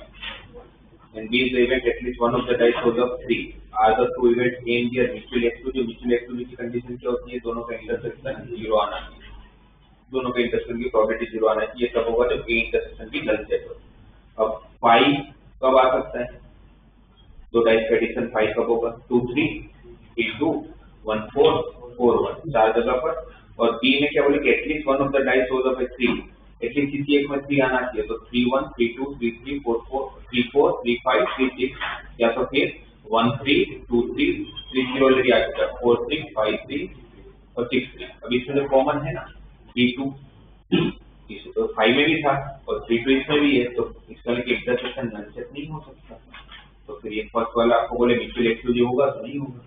And B is the event at least one of the dice shows up 3. Are the two events A and B are mutually exclusive? Mutually exclusive की कंडीशन क्या होती है, दोनों का इंटरसेक्शन 0 आना चाहिए, दोनों का इंटरसेक्शन की प्रोबेबिलिटी 0 आना चाहिए, तब होगा जब A इंटरसेक्शन की नल सेट हो। अब 5 कब आ सकता है, दो डाइस का एडिशन 5 कब होगा, 2 3 3 2 1 4 4 1 चार जगह पर, और बी में क्या बोले कि at least one of the dice shows up as 3, at least किसी एक में 3 आना चाहिए, तो 3 1 3 2 3 3 4 4 3 4 3 5 3 6, या तो फिर 1 3 2 3 3 0 ऑलरेडी आ चुका है, 4 3 5 3 और 6 3। अब इसमें जो कॉमन है ना 3 2, इसे तो 5 में भी था और 3 2 इसमें भी है, तो इसका लिए इंटरसेक्शन नल सेट नहीं हो सकता, तो फिर ये फर्स्ट वाला आपको बोले म्यूचुअल एक्सक्लूसिव होगा तो नहीं होगा।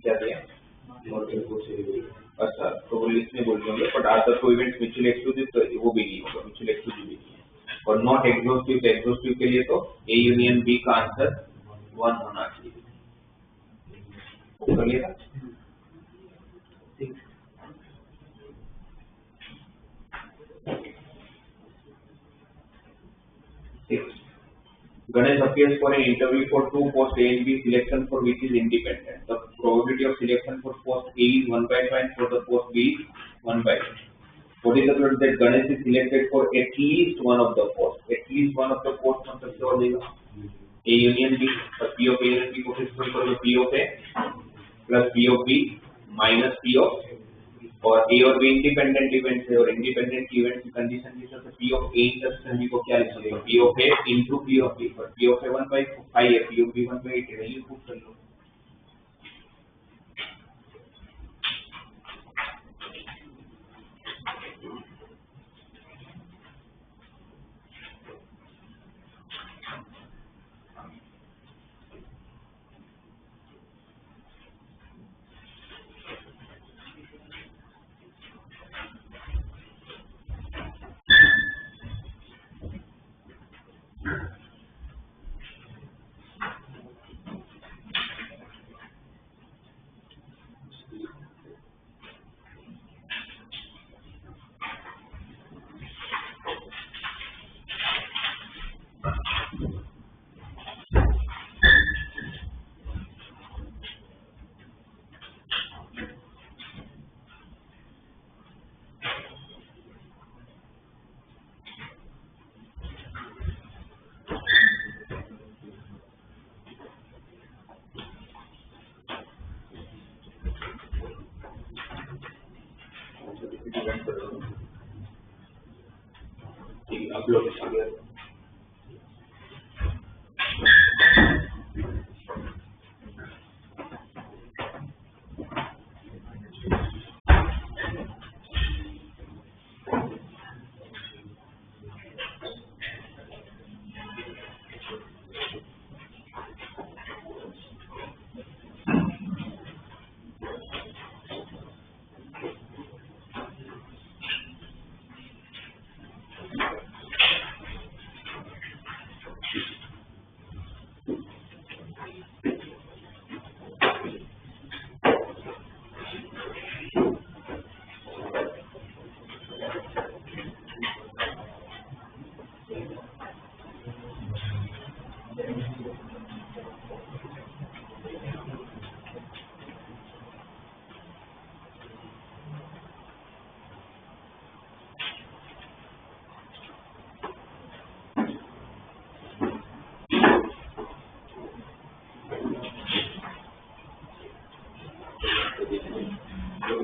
क्या दिया, अच्छा तो वो लिस्ट में बोल रहे होंगे, but are the two events mutually exclusive, तो वो भी नहीं होगा, म्यूचुअली एक्सक्लूसिव भी नहीं है। और नॉट एग्जॉस्टिव, एग्जॉस्टिव के लिए तो ए यूनियन बी का आंसर 1 होना चाहिए। करिएगा। Ganesh appears for an interview for two post A and B, selection for which is independent. The probability of selection for post A is 1/5 and for the post B is 1/5. What is the probability that Ganesh is selected for at least one of the posts? At least one of the posts मतलब क्या हो जाएगा? A union B, और P of A and P को फिर से करो P of A plus P of B minus P of, और A और B इंडिपेंडेंट इवेंट्स है, और इंडिपेंडेंट इवेंट की कंडीशन के साथ P of A intersection B को क्या लिख सकते हो? P of A into P of B, पर P of A 1/5 है, P of B 1/8 है, वैल्यू पुट कर लो। अपलोड कर दिया।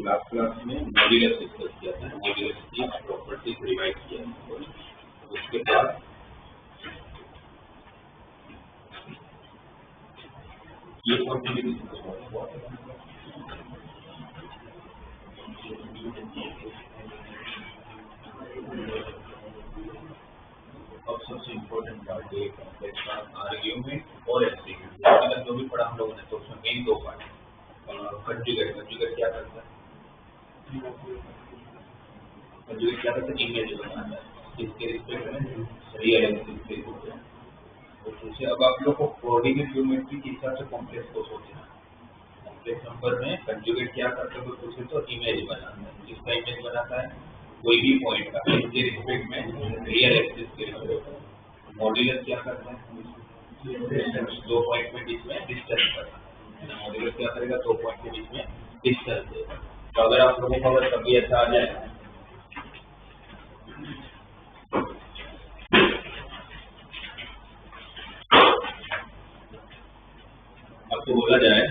लास्ट क्लास में मॉड्यूलस डिस्कस किया था, मॉड्यूलस की प्रॉपर्टीज रिवाइज किया था। उसके बाद ये प्रॉपर्टी अब सबसे इम्पोर्टेंट पार्ट ये कॉम्प्लेक्स का आर्ग्यूमेंट और एग्जीक्यूट जो भी पढ़ा हम लोगों ने, तो उसमें मेन दो पार्ट। कंजुगेट, कंजुगेट क्या करता है? कंजुगेट क्या करता है? इमेज बनाता है, इसके रिस्पेक्ट में रियल एक्सिस के होते हैं। तो जैसे अब आप लोग को कोऑर्डिनेट ज्योमेट्री के हिसाब से कॉम्प्लेक्स को सोचना है। कॉम्प्लेक्स नंबर में कंजुगेट क्या करता है? पूछे तो इमेज बनाता है। किसका इमेज बनाता है? कोई भी पॉइंट का, इसके रिस्पेक्ट में रियल एक्सिस के रिस्पेक्ट। मॉड्यूलस क्या करता है? दो पॉइंट के बीच में डिस्टेंस करता है। मॉड्यूलस क्या करेगा? दो पॉइंट के बीच में डिस्टेंस देगा। तो अगर आप लोगों को अगर कभी ऐसा आ जाए आपको बोला जाए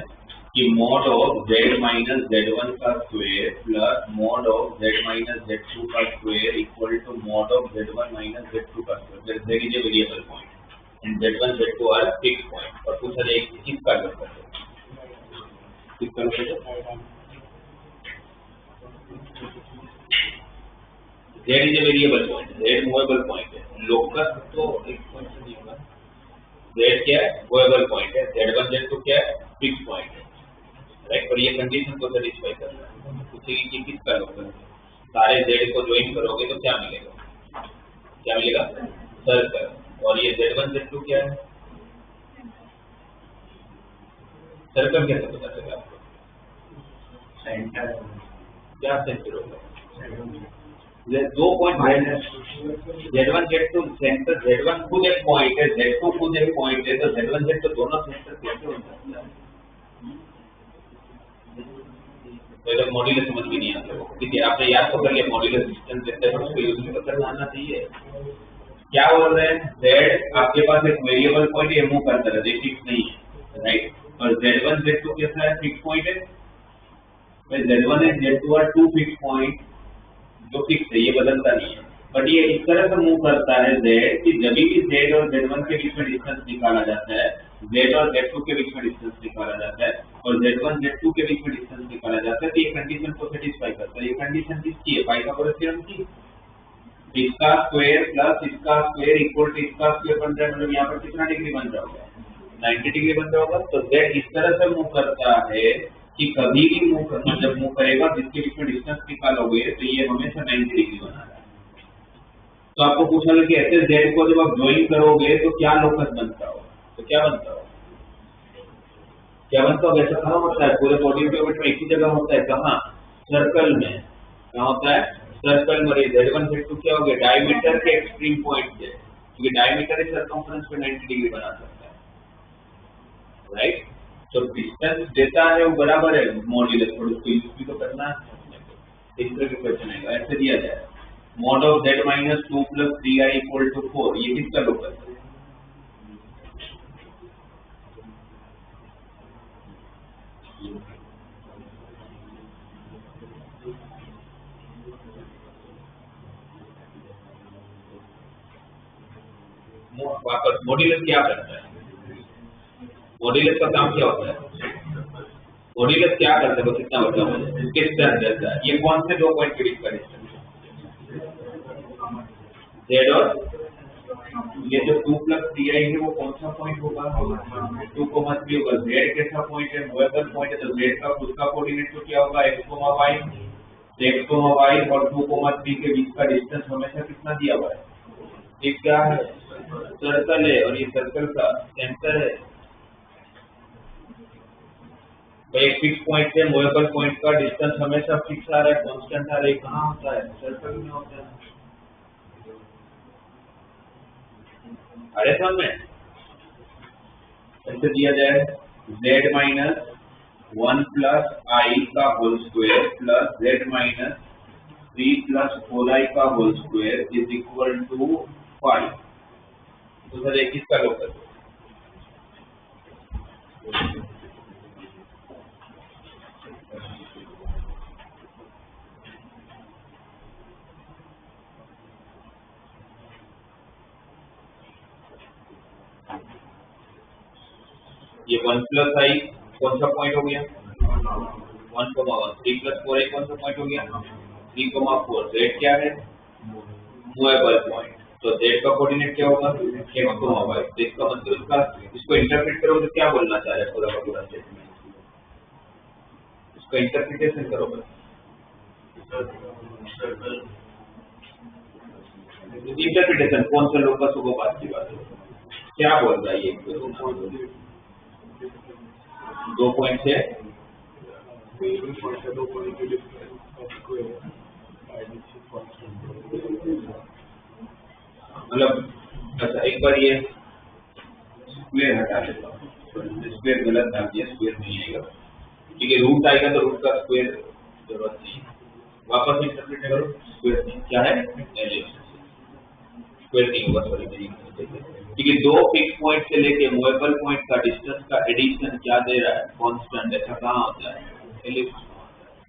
कि mod of z minus z1 का square plus mod of z minus z2 का square equal to mod of z1 minus z2 का square, z is a variable point and z1 z2 are fix point. और पूछा जाए किसका लोकस है? किसका लोकस है? z is a variable point, z movable point है। लोकस तो एक पॉइंट से नहीं होगा। z क्या है? मूवेबल पॉइंट है। z1 z2 क्या है? फिक्स पॉइंट है, राइट। पर ये कंडीशन को सेटिस्फाई कर रहा है। पूछेगी कि किसका लोकस है? सारे z को ज्वाइन करोगे तो क्या मिलेगा? क्या मिलेगा? सर्कल। और ये z1 z2 क्या है? सर्कल कैसे पता चलेगा आपको? सेंटर क्या सेंटर होगा? दो point Z1 Z2 centre, Z1 खुद एक पॉइंट है, Z2 खुद एक पॉइंट है, तो Z1 Z2 दोनों सेंटर कैसे हो सकता है? तो मॉड्यूलस समझ में नहीं आता। ठीक है, आपने याद तो कर लिया मॉड्यूलस डिस्टेंस देते हैं, उसको यूज भी करना आना चाहिए। क्या बोल रहे हैं? Z आपके पास एक वेरिएबल पॉइंट है, मूव करता है, फिक्स नहीं है, राइट? और Z1 Z2 कैसा है? फिक्स पॉइंट है। Z1 है Z2 are two fix point जो फिक्स है, ये बदलता नहीं है। बट ये इस तरह से मूव करता है Z कि जब भी Z और Z1 के बीच में डिस्टेंस निकाला जाता है, Z और Z2 के बीच में डिस्टेंस निकाला जाता है, और Z1 Z2 के बीच में डिस्टेंस निकाला जाता है, तो ये कंडीशन को सेटिस्फाई करता है। ये कंडीशन किसकी है? पाइथागोरस थ्योरम की। इसका स्क्वायर प्लस इसका स्क्वायर इक्वल टू इसका स्क्वायर बन रहा है, मतलब यहाँ पर कितना डिग्री बन रहा होगा? 90 डिग्री बन रहा होगा। तो Z इस तरह से मूव करता है कि कभी भी मूव करना, जब मूव करेगा जिसके बीच में डिस्टेंस निकालोगे तो ये हमेशा 90 डिग्री बना रहा है। तो आपको पूछा गया कि ऐसे Z को जब आप ज्वाइन करोगे तो क्या लोकस बनता होगा? तो क्या बनता होगा? क्या बनता होगा? ऐसा कहाँ होता है? पूरे बॉडी के में एक ही जगह होता है। कहाँ? सर्कल में। कहाँ होता है? सर्कल में। Z1 Z2 क्या हो गया? डायमीटर के एक्सट्रीम पॉइंट से, क्योंकि डायमीटर इस सर्कमफ्रेंस पे 90 डिग्री बना सकता है, राइट? तो डिस्टेंस देता है वो बराबर है मॉड्यूलस, और उसको यूज भी तो करना है। इस तरह के क्वेश्चन आएगा, ऐसे दिया जाए mod of Z minus 2 plus 3i equal to 4, ये किसका लोकस है? वापस मॉड्यूलस क्या करता है? मॉड्यूलस का काम क्या होता है? मॉड्यूलस क्या करता है? वो कितना बचा मुझे डिस्टेंस देता है। ये कौन से दो पॉइंट के बीच का डिस्टेंस? Z और ये जो 2 plus 3i है वो कौन सा पॉइंट होगा? 2, 3 होगा। Z कैसा पॉइंट है? मूवेबल पॉइंट है, तो Z का खुद का कोऑर्डिनेट तो क्या होगा? x, y। x, y और 2, 3 के बीच का डिस्टेंस हमेशा कितना दिया हुआ है? ये क्या है? सर्कल है, और ये सर्कल का सेंटर है। तो एक फिक्स पॉइंट से मूवेबल पॉइंट का डिस्टेंस हमेशा फिक्स आ रहा है, कांस्टेंट आ रहा है। कहाँ होता है? सर्कल में होता है। अरे समझ में ऐसे दिया जाए Z minus 1 plus I का whole square plus Z minus 3 plus 4i का whole square is equal to 5। तो सर एक किसका लोकस? ये 1 plus I कौन सा पॉइंट हो गया? 1, 3 plus 4i कौन सा पॉइंट हो गया? 3, 4। Z क्या है? Movable point. तो Z का कोऑर्डिनेट क्या होगा? x, y। तो इसका मतलब इसका इसको इंटरप्रेट करो तो क्या बोलना चाह रहे हैं पूरा का पूरा स्टेटमेंट? इसका इंटरप्रिटेशन करो बस। इंटरप्रिटेशन कौन सा लोकस होगा? बात की बात है। क्या बोल रहा है ये? 2 पॉइंट से मतलब अच्छा, एक बार ये स्क्वायर हटा देता हूँ। स्क्वायर गलत डाल दिया, स्क्वायर नहीं आएगा। ठीक है, रूट आएगा तो रूट का स्क्वायर जरूरत नहीं। वापस इंटरप्रेट करो। स्क्वायर नहीं, क्या है? स्क्वायर नहीं होगा, सॉरी मेरी मिस्टेक। ठीक है, दो फिक्स पॉइंट से लेके मूवेबल पॉइंट का डिस्टेंस का एडिशन क्या दे रहा है? कांस्टेंट। ऐसा कहाँ होता है? एलिप्स।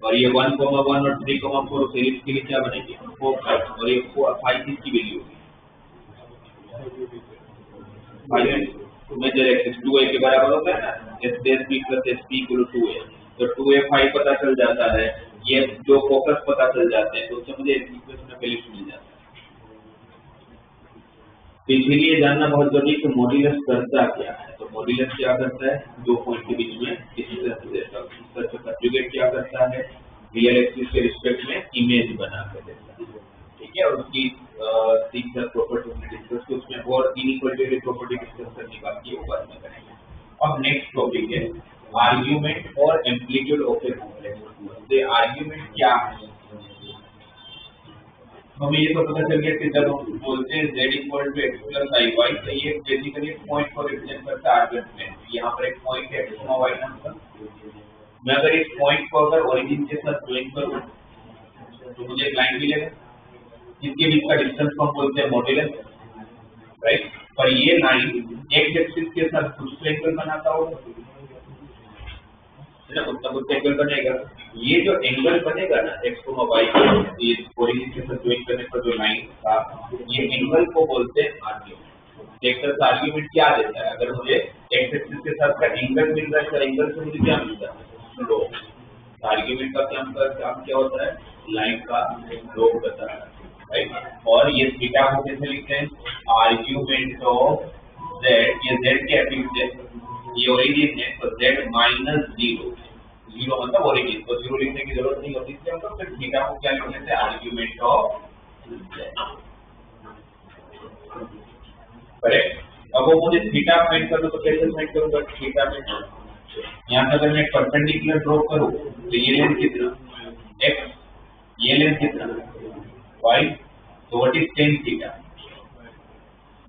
और ये 1, 1 और 3, 4 उस एलिप्स के लिए क्या बनेगी? 4, 5। और ये 5 की वैल्यू होगी 5 मेजर एक्सिस 2a के बराबर होता है ना, SP plus SP equal to 2a। तो 2a 5 पता चल जाता है, ये जो फोकस पता चल जाते हैं, तो उससे मुझे इक्वेशन ऑफ एलिप्स मिल जाता है। तो इसीलिए जानना बहुत जरूरी है कि मॉड्यूलस करता क्या है। तो मॉड्यूलस क्या करता है? दो पॉइंट के बीच में इसी तरह से देता है। इस तरह से कंजुगेट क्या करता है? रियल एक्सिस के रिस्पेक्ट में इमेज बना कर देता है। ठीक है, और उसकी 3 प्रॉपर्टी डिस्कस की, उसमें और इनइक्वालिटी की प्रॉपर्टी डिस्कस करने बाकी है, वो बाद में करेंगे। अब नेक्स्ट टॉपिक है आर्ग्यूमेंट और एम्पलीट्यूड ऑफ ए कॉम्प्लेक्स। तो आर्ग्यूमेंट क्या है, हमें ये तो पता चल गया कि जब हम बोलते हैं z equal to x plus i y, तो ये बेसिकली पॉइंट को रिप्रेजेंट करता है आर्ग्यूमेंट। यहाँ पर एक पॉइंट है एक्स वाई नाम का। मैं अगर इस पॉइंट को अगर ओरिजिन के साथ ज्वाइन करूँ तो मुझे एक लाइन मिलेगा, इसके बीच का डिस्टेंस को हम बोलते हैं मॉड्यूलस, राइट। पर ये लाइन एक्स एक्सिस के साथ कुछ एंगल बनाता होगा, है ना, कुछ एंगल बनेगा। ये जो एंगल बनेगा ना एक्स वाई के ये ओरिजिन के साथ ज्वाइन करने पर जो लाइन था, ये एंगल को बोलते हैं आर्ग्यूमेंट। एक तरह से आर्ग्यूमेंट क्या देता है, अगर मुझे एक्स एक्सिस के साथ का एंगल मिल रहा है तो एंगल से मुझे क्या मिलता है, स्लोप। आर्ग्यूमेंट का काम क्या होता है, लाइन का स्लोप बताता है, राइट। और ये थीटा को कैसे लिखते हैं, आर्ग्यूमेंट ऑफ जेड, ये जेड के एपिक्स है, ये ओरिजिन है, तो जेड माइनस जीरो, जीरो मतलब ओरिजिन, तो जीरो लिखने की जरूरत नहीं होती, इसलिए हम लोग सिर्फ थीटा को क्या लिख लेते हैं, आर्ग्यूमेंट ऑफ जेड, करेक्ट। अब वो मुझे थीटा फाइंड करना, तो कैसे फाइंड करूंगा, थीटा में यहाँ से अगर मैं परपेंडिकुलर ड्रॉ करूं तो ये लेंथ कितना x, ये लेंथ कितना y, तो what is tan theta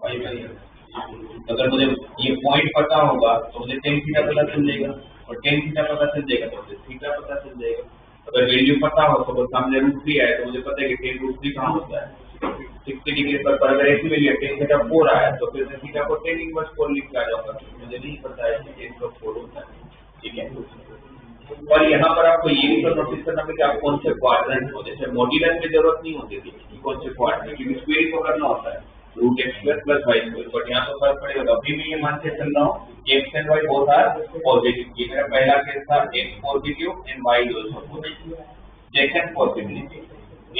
y by x। अगर मुझे ये पॉइंट पता होगा तो मुझे tan थीटा पता चल जाएगा, और tan थीटा पता चल जाएगा तो मुझे थीटा पता चल जाएगा। अगर वैल्यू पता हो तो सामने √3 आया तो मुझे पता है कि tan √3 कहाँ होता है 60 डिग्री पर। अगर ऐसी वैल्यू tan थीटा 4 आया तो फिर मैं थीटा को tan इनवर्स 4 लिख के आ जाऊंगा, मुझे नहीं पता है कि tan का 4 होता है, ठीक है। और यहाँ पर आपको ये भी तो नोटिस करना है कि आप कौन से क्वाड्रेंट हो, जैसे मॉड्यूलस में जरूरत नहीं होती थी कि कौन से क्वाड्रेंट, क्योंकि स्क्वायर को करना होता है √x² + y², बट यहाँ तो फर्क पड़ेगा। अभी मैं ये मान के चल रहा हूँ x and y both are positive, ये मेरा पहला केस था, x positive and y is also positive. Second possibility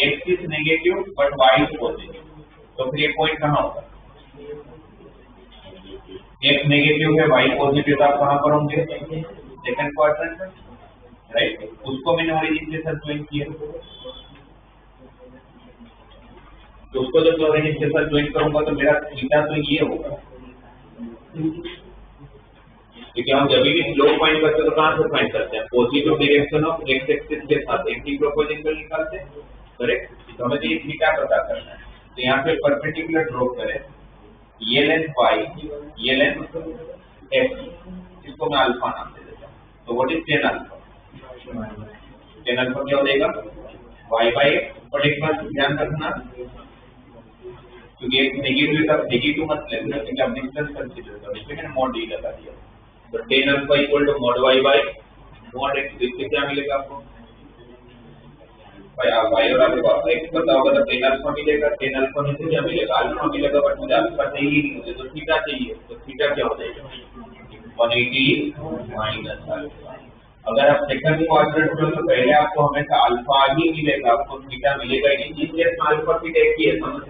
x is negative but y is positive, तो फिर ये पॉइंट कहाँ होगा, x नेगेटिव है y पॉजिटिव, आप कहाँ पर होंगे, सेकंड क्वाड्रेंट में, राइट। उसको मैंने ओरिजिन के साथ ज्वाइन किया, तो उसको जब मैं ओरिजिन के साथ ज्वाइन करूंगा तो मेरा थीटा तो ये होगा, क्योंकि हम जब भी स्लोप फाइंड करते हैं तो कहाँ से फाइंड करते हैं, positive direction of x axis के साथ एंटी क्लॉकवाइज एंगल निकालते हैं, करेक्ट। तो हमें ये थीटा पता करना है, तो यहाँ पे परपेंडिकुलर ड्रॉ करें, ये लेंथ y, ये लेंथ x, इसको मैं अल्फा नाम दे देता हूँ। तो what is tan alpha, tan alpha क्या हो जाएगा y बाई x। और एक बात ध्यान रखना, क्योंकि एक नेगेटिव का नेगेटिव मत लेना, क्योंकि आप डिस्टेंस कंसीडर करो, इसलिए मैंने मॉड d लगा दिया। तो tan alpha equal to mod y by mod x, इससे क्या मिलेगा आपको भाई, आप y और अल्फा x पता होगा तो tan अल्फा मिलेगा, tan अल्फा में से क्या मिलेगा, अल्फा मिलेगा, बट मुझे अल्फा चाहिए नहीं, मुझे तो थीटा चाहिए, तो थीटा क्या हो जाएगा 180 माइनस अल्फा। अगर आप सेकंड क्वाड्रेंट में तो पहले आपको हमेशा अल्फा ही मिलेगा, आपको थीटा मिलेगा ही नहीं, इस केस में अल्फा थीटा एक ही है, समझ।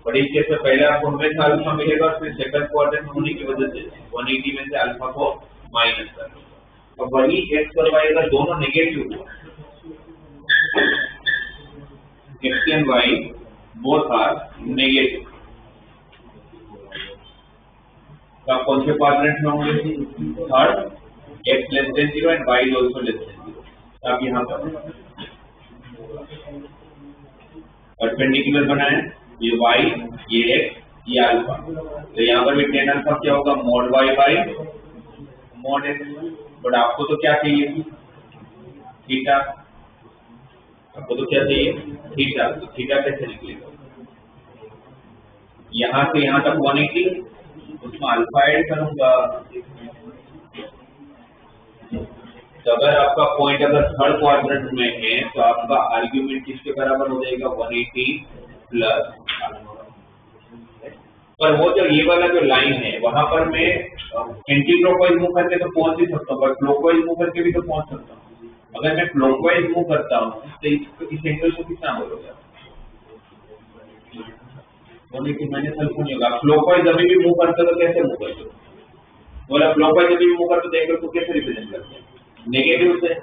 बट इस केस में पहले आपको हमेशा अल्फा मिलेगा, और फिर सेकंड क्वाड्रेंट होने की वजह से 180 में से अल्फा को माइनस कर दो, तो वही एक्स और वाई अगर दोनों नेगेटिव हुआ, x and y both are negative, तो आप कौन से क्वाड्रेंट में होंगे, third, x less than 0 and y is also less than 0। आप यहाँ पर परपेंडिकुलर बनाए, ये y, ये x, ये अल्फा, तो यहाँ पर भी tan अल्फा क्या होगा, mod y by mod x। But आपको तो क्या चाहिए, थीटा, आपको तो क्या चाहिए थीटा, तो थीटा कैसे निकलेगा, यहाँ से यहाँ तक 180, उसमें अल्फा ऐड करूंगा, तो अगर आपका पॉइंट अगर थर्ड क्वाड्रेंट में है तो आपका आर्ग्यूमेंट किसके बराबर हो जाएगा, 180 प्लस अल्फा। पर वो जो ये वाला जो लाइन है वहां पर मैं एंटी क्लॉकवाइज मूव करके तो पहुंच ही सकता हूँ, बट क्लॉकवाइज मूव करके भी तो पहुंच सकता हूँ। अगर मैं क्लॉकवाइज मूव करता हूँ तो इस एंगल को कितना बोलोगे, बोले कि मैंने सल्फो नहीं होगा। क्लॉकवाइज अभी भी मूव करते तो कैसे मूव करते हो, बोला क्लॉकवाइज अभी भी मूव करते तो एंगल को कैसे रिप्रेजेंट करते हैं, नेगेटिव से।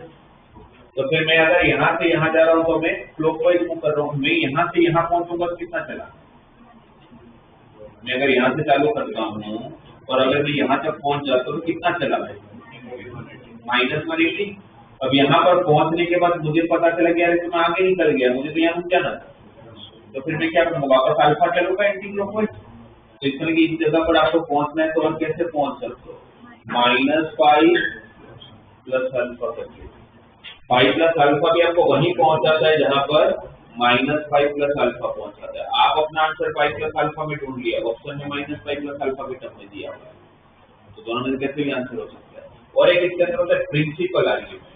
तो फिर मैं अगर यहाँ से यहाँ जा रहा हूँ तो मैं क्लॉकवाइज मूव कर रहा हूँ, मैं यहाँ से यहाँ पहुंचूंगा तो कितना चला, मैं अगर यहाँ से चालू करता हूँ और अगर मैं यहाँ तक पहुंच जाता हूँ तो कितना चला है -180। अब यहाँ पर पहुंचने के बाद मुझे पता चला कि यार इसमें आगे निकल गया, मुझे तो यहाँ जाना था, तो फिर मैं क्या करूँगा, वापस अल्फा चलूंगा एंटी क्लॉकवाइज। तो इस तरह की इस जगह पर आपको पहुंचना है तो और कैसे पहुंच सकते हो, -5 प्लस अल्फा करके। 5 प्लस अल्फा भी आपको वहीं पहुंचाता है जहां पर -5 प्लस अल्फा पहुंचाता है। आप अपना आंसर 5 प्लस अल्फा में ढूंढ लिया, ऑप्शन में -5 प्लस अल्फा के टर्म में दिया हुआ है, तो दोनों में कैसे भी आंसर हो सकता है। और एक इसके अंदर होता है प्रिंसिपल आर्ग्यूमेंट।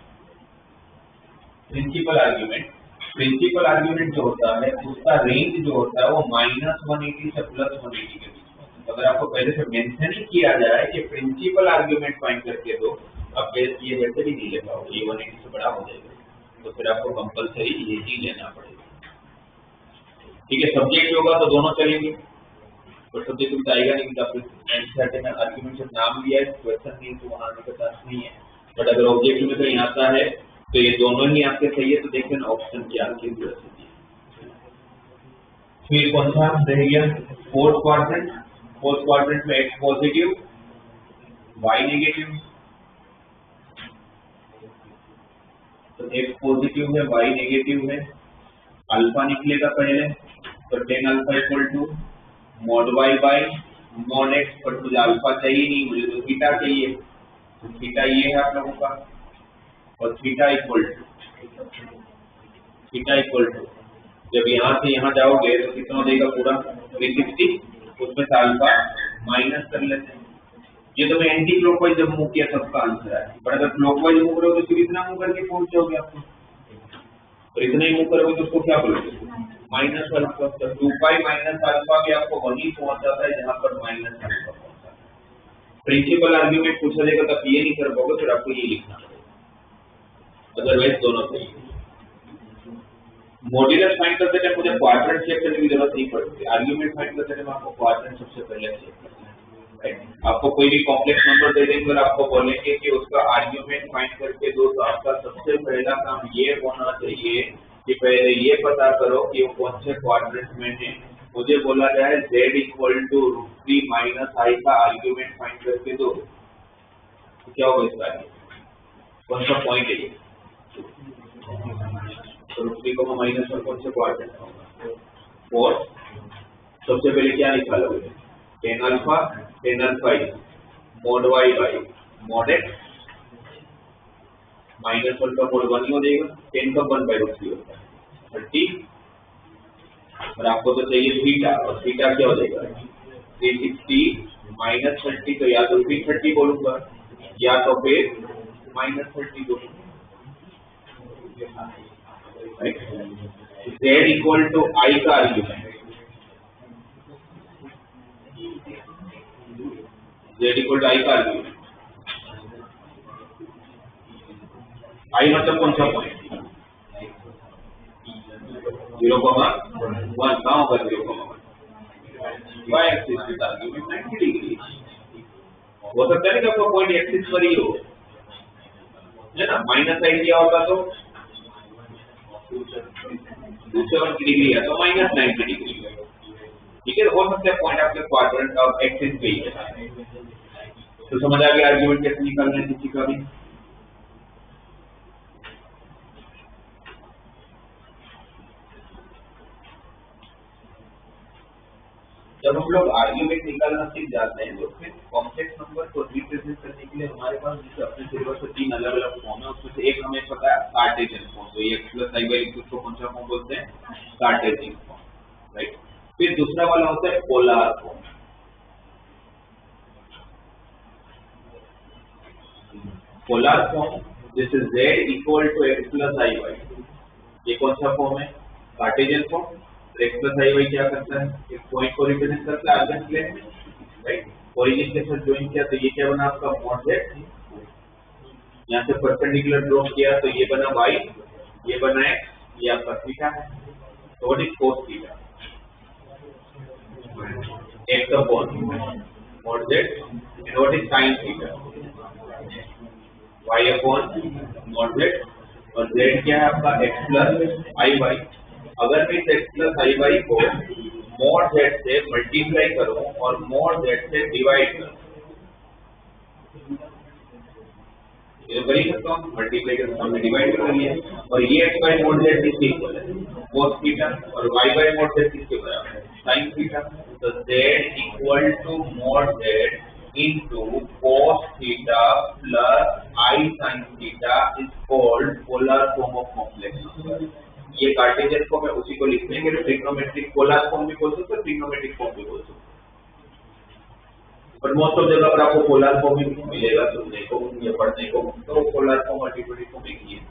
प्रिंसिपल आर्ग्यूमेंट जो होता है उसका रेंज जो होता है वो -180 से +180 के बीच में। तो अगर आपको पहले से मेंशन ही किया जाए कि प्रिंसिपल आर्ग्यूमेंट फाइंड करके दो, अब ये वैसे भी नहीं ले पाओगे, ये 180 से बड़ा हो जाएगा, तो फिर आपको कंपलसरी ये ही लेना पड़ेगा। ठीक है, सब्जेक्ट होगा तो दोनों चलेंगे, पर सब्जेक्ट में आएगा नहीं, तो में आर्ग्यूमेंट से नाम लिया है, क्वेश्चन नहीं तो वहां आने का चांस नहीं है। बट अगर ऑब्जेक्ट में कहीं आता है तो ये दोनों ही आपके सही है, तो देखिए ना ऑप्शन क्या आपकी है। फिर कौन सा रह गया, फोर्थ क्वाड्रेंट में एक्स पॉजिटिव वाई नेगेटिव, तो एक्स पॉजिटिव है वाई नेगेटिव है, अल्फा निकलेगा पहले, तो tan alpha equal to mod y by mod x, पर मुझे अल्फा चाहिए नहीं, मुझे तो थीटा चाहिए, तो थीटा ये है आप लोगों का, और थीटा इक्वल टू जब यहाँ से यहाँ जाओगे तो कितना देगा पूरा 360, उसमें से अल्फा माइनस कर लेते हैं। ये तो मैं एंटी क्लॉकवाइज जब मूव किया सबका आंसर है, पर अगर क्लॉकवाइज मूव करोगे तो फिर इतना मूव करके पहुंच जाओगे आपको, तो इतना ही मूव करोगे तो उसको क्या बोलोगे माइनस अल्फा। तो 2 माइनस अल्फा भी आपको वहीं पहुंच जाता है जहां पर माइनस अल्फा पहुंचता है। प्रिंसिपल आर्ग्यूमेंट पूछा जाएगा तो आप ये नहीं कर पाओगे, फिर आपको ये लिखना पड़ेगा, अदरवाइज दोनों सही। मॉड्यूलस फाइंड करते टाइम मुझे क्वाड्रेंट चेक करने की जरूरत नहीं पड़ती, आर्ग्यूमेंट फाइंड करते टाइम आपको क्वाड्रेंट सबसे पहले चेक करना है, राइट। आपको कोई भी कॉम्प्लेक्स नंबर दे देंगे और आपको बोलेंगे कि उसका आर्ग्यूमेंट फाइंड करके दो, तो आपका सबसे पहला काम ये होना चाहिए कि पहले ये पता करो कि वो कौन से क्वाड्रेंट में है। मुझे बोला जाए z इक्वल टू √3 माइनस आई का आर्ग्यूमेंट फाइंड करके दो, तो क्या होगा इसका, कौन सा पॉइंट है ये, √3 को माइनस और कौन से क्वाड्रेंट होगा 4। सबसे पहले क्या निकालोगे, tan alpha mod y by mod x minus alpha mod 1 ही हो जाएगा, 10 का 1/√3 होता है 30, और आपको तो चाहिए थीटा, और थीटा क्या हो जाएगा 360 माइनस 30, तो या तो 330 बोलूंगा या तो फिर -30 बोलूंगा, z इक्वल टू आई का आर्ग्यूमेंट, z इक्वल टू आई का आर्ग्यूमेंट, आई मतलब कौन सा पॉइंट 0,1 कहाँ होगा 0,1, y एक्सिस के आर्ग्यूमेंट 90 डिग्री हो सकता है कि आपका पॉइंट एक्सिस पर ही हो, है ना, माइनस साइड दिया होगा तो 270 डिग्री है तो -90 डिग्री है, ठीक है। हो सकता है पॉइंट आपके क्वाड्रेंट ऑफ एक्सिस पे ही है। तो समझ आ गया आर्ग्यूमेंट कैसे निकालना है किसी का भी। जब हम लोग आर्ग्यूमेंट निकालना सीख जाते हैं तो फिर कॉम्प्लेक्स नंबर को रिप्रेजेंट करने के लिए हमारे पास जैसे अपने सिलेबस में 3 अलग अलग फॉर्म है, उसमें से एक हमें पता है कार्टेशियन फॉर्म, तो ये x plus i by x को कौन सा फॉर्म बोलते हैं, कार्टेशियन फॉर्म, राइट। फिर दूसरा वाला होता है polar form, this is z equal to x plus i by, ये कौन सा फॉर्म है, Cartesian form. x plus i y क्या करता है, एक पॉइंट को रिप्रेजेंट करता है आर्गन प्लेन में, राइट। ओरिजिन के साथ ज्वाइन किया तो ये क्या बना आपका mod z, यहाँ से परपेंडिकुलर ड्रॉ किया तो ये बना y, ये बना x, ये आपका थीटा है, तो what is cos theta, x upon mod z, and what is sin theta, y upon mod z, और z क्या है आपका x प्लस आई वाई। अगर मैं इस x प्लस आई वाई को mod z से मल्टीप्लाई करूं और mod z से डिवाइड करूं, ये कर ही सकता हूँ, मल्टीप्लाई कर हमने डिवाइड कर लिया और ये x बाई मोड z किसके इक्वल है, cos थीटा, और y बाई मोड z किसके बराबर है, sin थीटा। तो z equal to mod z into cos theta plus I sin theta is called polar form of complex number। ये कार्टेशियन फॉर्म है, उसी को लिखने के लिए ट्रिग्नोमेट्रिक पोलर फॉर्म भी बोल सकते हो, ट्रिग्नोमेट्रिक फॉर्म भी बोल सकते हो, पर मोस्ट ऑफ जगह पर आपको पोलर फॉर्म ही मिलेगा सुनने को या पढ़ने को, तो पोलर फॉर्म और ट्रिग्नोमेट्रिक फॉर्म एक ही है।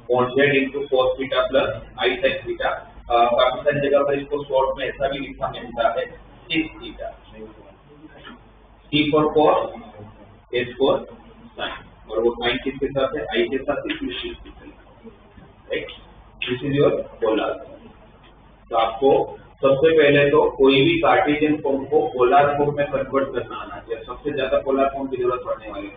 cos z into cos theta plus I sin theta, काफी सारी जगह पर इसको शॉर्ट में ऐसा भी लिखा मिलता है sin theta, C for cos, S for sin, और वो sin किसके साथ है, I के साथ है, right. This is your polar. तो आपको सबसे पहले तो कोई भी कार्टेशियन फॉर्म को पोलर फॉर्म में कन्वर्ट करना आना चाहिए। सबसे ज्यादा पोलर फॉर्म की जरूरत पड़ने वाली है,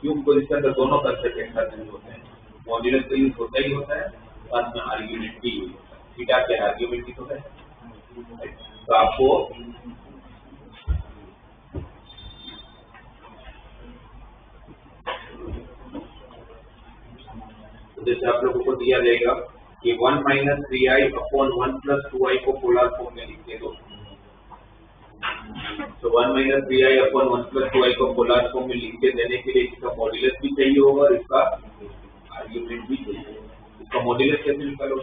क्यों, तो इसके अंदर दोनों कंसेप्ट एक साथ यूज होते हैं, मॉड्यूलस का यूज होता ही होता है, साथ में आर्ग्यूमेंट भी यूज होता है, थीटा के आर्ग्यूमेंट ही होता है। तो आपको जैसे आप लोगों को दिया जाएगा कि 1 minus 3i upon 1 plus 2i को पोलर फॉर्म में लिखते दो। तो 1 minus 3i upon 1 plus 2i को पोलर फॉर्म में लिख के देने के लिए इसका मॉड्यूलस भी चाहिए होगा और इसका आर्ग्यूमेंट भी चाहिए। इसका मॉड्यूलस कैसे निकालो,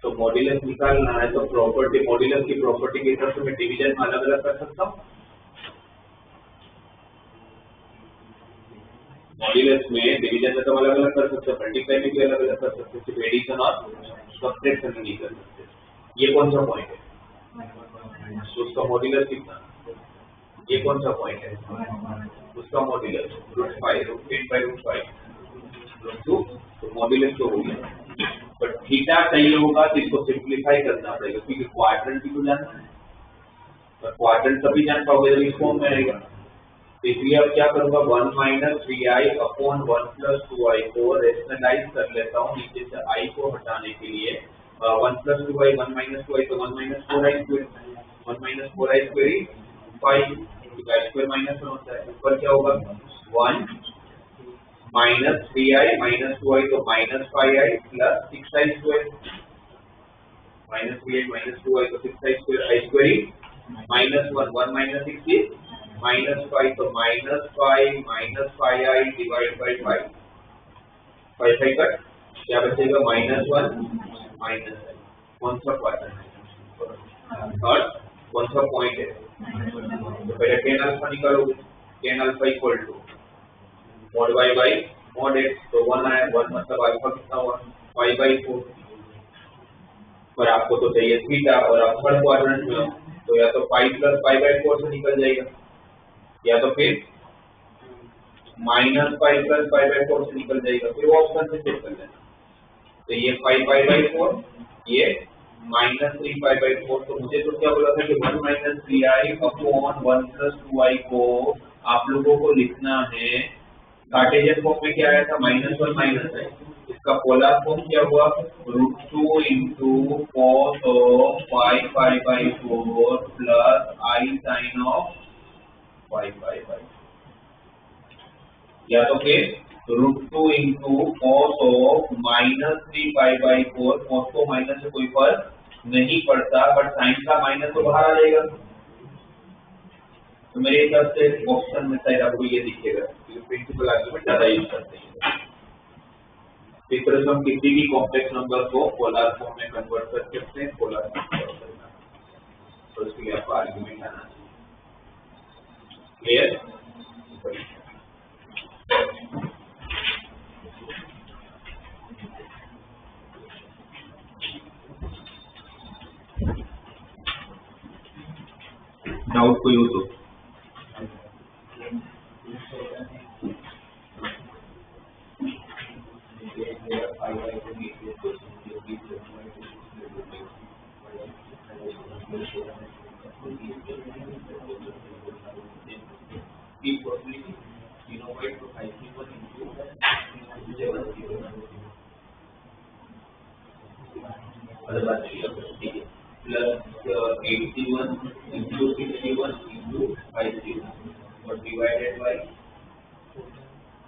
तो मॉड्यूलस निकालना है तो प्रॉपर्टी, मॉड्यूलस की प्रॉपर्टी के हिसाब से मैं डिवीजन में अलग अलग कर सकता हूँ। मॉड्यूलस में डिवीजन में तो अलग अलग कर सकते हैं, मल्टीप्लाई में भी अलग अलग कर सकते हैं, सिर्फ एडिशन और सब्ट्रैक्शन नहीं कर सकते। ये कौन सा पॉइंट है, उसका मॉड्यूलस कितना, ये कौन सा पॉइंट है, उसका मॉड्यूलस √5, √8/5 तो मॉड्यूलस तो हो गया। बट थीटा चाहिए होगा तो इसको सिंप्लीफाई करना पड़ेगा, क्योंकि क्वाड्रेंट भी तो जानना है, तो क्वाड्रेंट तभी जान पाओगे जब इस फॉर्म में आएगा। तो इसलिए अब क्या करूंगा, 1 minus 3i upon 1 plus 2i को रेशनलाइज कर लेता हूँ नीचे से i को हटाने के लिए। 1 प्लस 2i 1 माइनस 2i तो 1 minus 4i square, 1 minus 4i square 5, i square minus 1 होता है। ऊपर क्या होगा, 1 माइनस 3i माइनस 2i तो minus 5i plus 6i square, minus 3i minus 2i तो 6i square, i square minus 1, 1 minus 6 is minus 5 तो minus 5i divide by 5, 5 cut, क्या बचेगा -1 -i। कौन सा क्वाड्रेंट, थर्ड, कौन सा पॉइंट है, तो पहले tan अल्फा निकालोगे, tan alpha equal to mod y by mod x, तो 1 आया, 1 मतलब अल्फा कितना हुआ 5/4, पर आपको तो चाहिए थीटा और आप थर्ड क्वाड्रेंट में हो, तो या तो 5 प्लस 5/4 से निकल जाएगा, या तो फिर -5 प्लस 5/4 से निकल जाएगा, फिर वो ऑप्शन से चेक कर लेना। तो ये 5/4, ये -3/4, तो मुझे तो क्या बोला था कि 1 minus 3i upon 1 plus 2i को आप लोगों को लिखना है, कार्टेशियन फॉर्म में क्या आया था, -1 -i, इसका पोलर फॉर्म क्या हुआ, √2 into cos of 5/4 plus I sin of 5/5, या तो फिर √2 into cos of -3/4, cos को माइनस से कोई फर्क नहीं पड़ता, बट साइन का माइनस तो बाहर आ जाएगा। तो मेरे हिसाब से ऑप्शन में शायद आपको ये दिखेगा, क्योंकि प्रिंसिपल आर्गुमेंट ज्यादा यूज करते हैं। इस तरह से हम किसी भी कॉम्प्लेक्स नंबर को पोलर फॉर्म में कन्वर्ट कर सकते हैं, पोलर फॉर्म करना, तो इसके लिए आपको आर्गुमेंट आना चाहिए। क्लियर, डाउट कोई हो तो +81 into 61 into 51 और डिवाइडेड बाय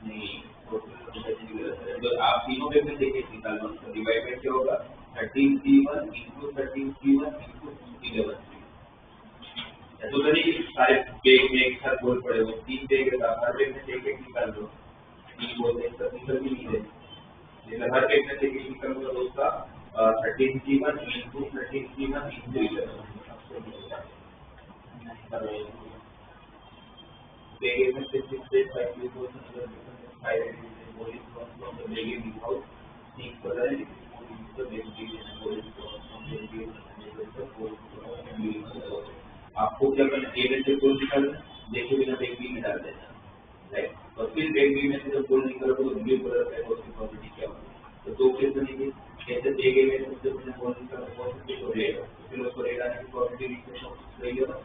नहीं, तो आप तीनों में देखिए निकाल लो, डिवाइडेड क्या होगा 13C1 into 13C1 into 11C। तो नहीं सारे पेज में एक साथ बोल पड़े, वो 3 पेज के साथ हर पेज में से एक निकाल लो, 3 बोलते हैं सब निकल भी नहीं है, जैसे हर पेज में से एक निकाल लो तो उसका 13C1 into 13C1 into 11। They gave us 5 people from the beginning house, think for the आपको क्या करना ए में से गोल निकालना, देखे बिना एक बी में डाल देना, राइट। और फिर एक बी में से जब गोल निकालो तो ब्लू कलर का उसकी प्रॉपर्टी क्या होगी, तो दो केस बनेंगे, जैसे ए में से जब मैंने गोल निकाला पॉजिटिव तो रेड, फिर उसको रेड आने की प्रॉपर्टी सही होगा,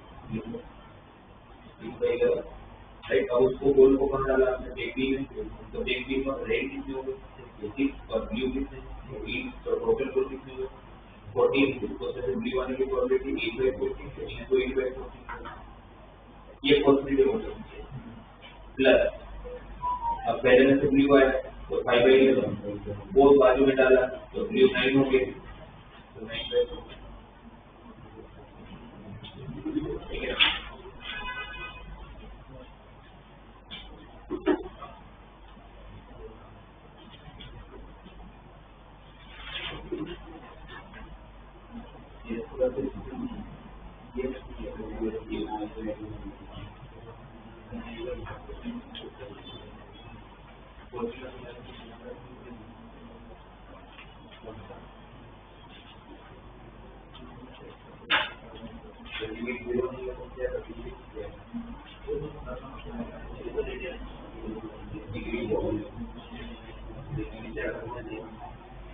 राइट। अब उसको गोल को कहाँ डाला आपने, एक बी में, तो एक बी में रेड कितने हो गए और ब्लू कितने, तो टोटल गोल कितने हुए 14, तो ब्लू आने की प्रोबेबिलिटी 8/14 इनको 8/14, ये पॉसिबिलिटी हो सकती है। प्लस अब पहले में से ब्लू आया तो 5/11, वो बाजू में डाला तो ब्लू 9 हो गए, तो 9/14, ठीक है।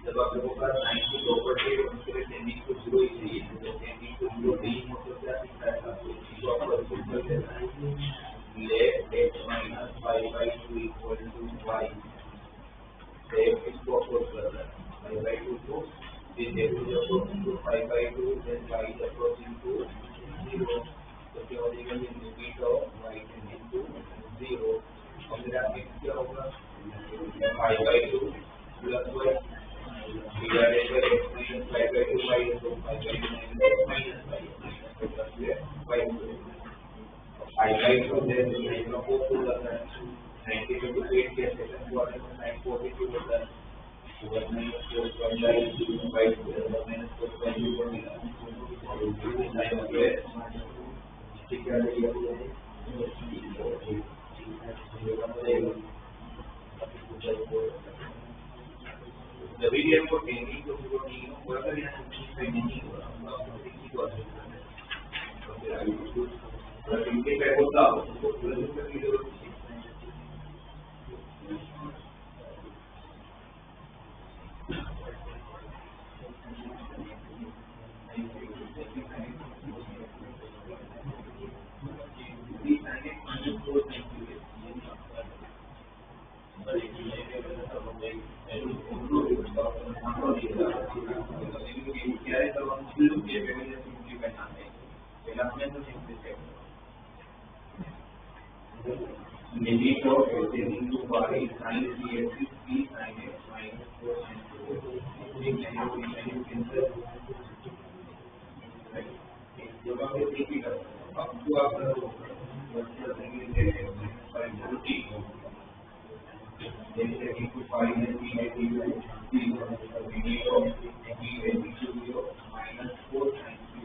जब आप लोगों का साइन की प्रॉपर्टी उसके लिए टेंडिंग टू 0 ही चाहिए, तो टेंडिंग टू 0 नहीं हो तो क्या दिखता है आपको, इसको आपको अज्यूम कर देना है, let x minus 5/2 equal to y, let इसको अप्रोच करना है 5/2 को, फिर x is approaching to 5/2, then y is approaching to 0, तो क्या हो जाएगा ये limit of y tending to 0, और फिर आपके क्या होगा 5/2 plus y divided by x minus 5/2 y, so 5/2 minus y plus 5/2, 5/2 then the proposed to the 90 to 8 के second quarter में 942 होता है, 1 minus 4.5 by 1 minus 4.2 बनेगा, और ये टाइम हो गया, ठीक है ये जब भी हमको टेक्निक को पूरा नहीं हो अगर यहाँ कुछ नहीं हो रहा तो किसी को तो फिर आगे कुछ इनके पे होता हो तो पूरा दूसरा की जरूरत नहीं। Limit of everything to y sin kx is p sin x minus 4 sin 4. जब आप ये देखिए अब तो आप जैसे कि फाइव है p है p है limit of p है p0 minus 4 sin q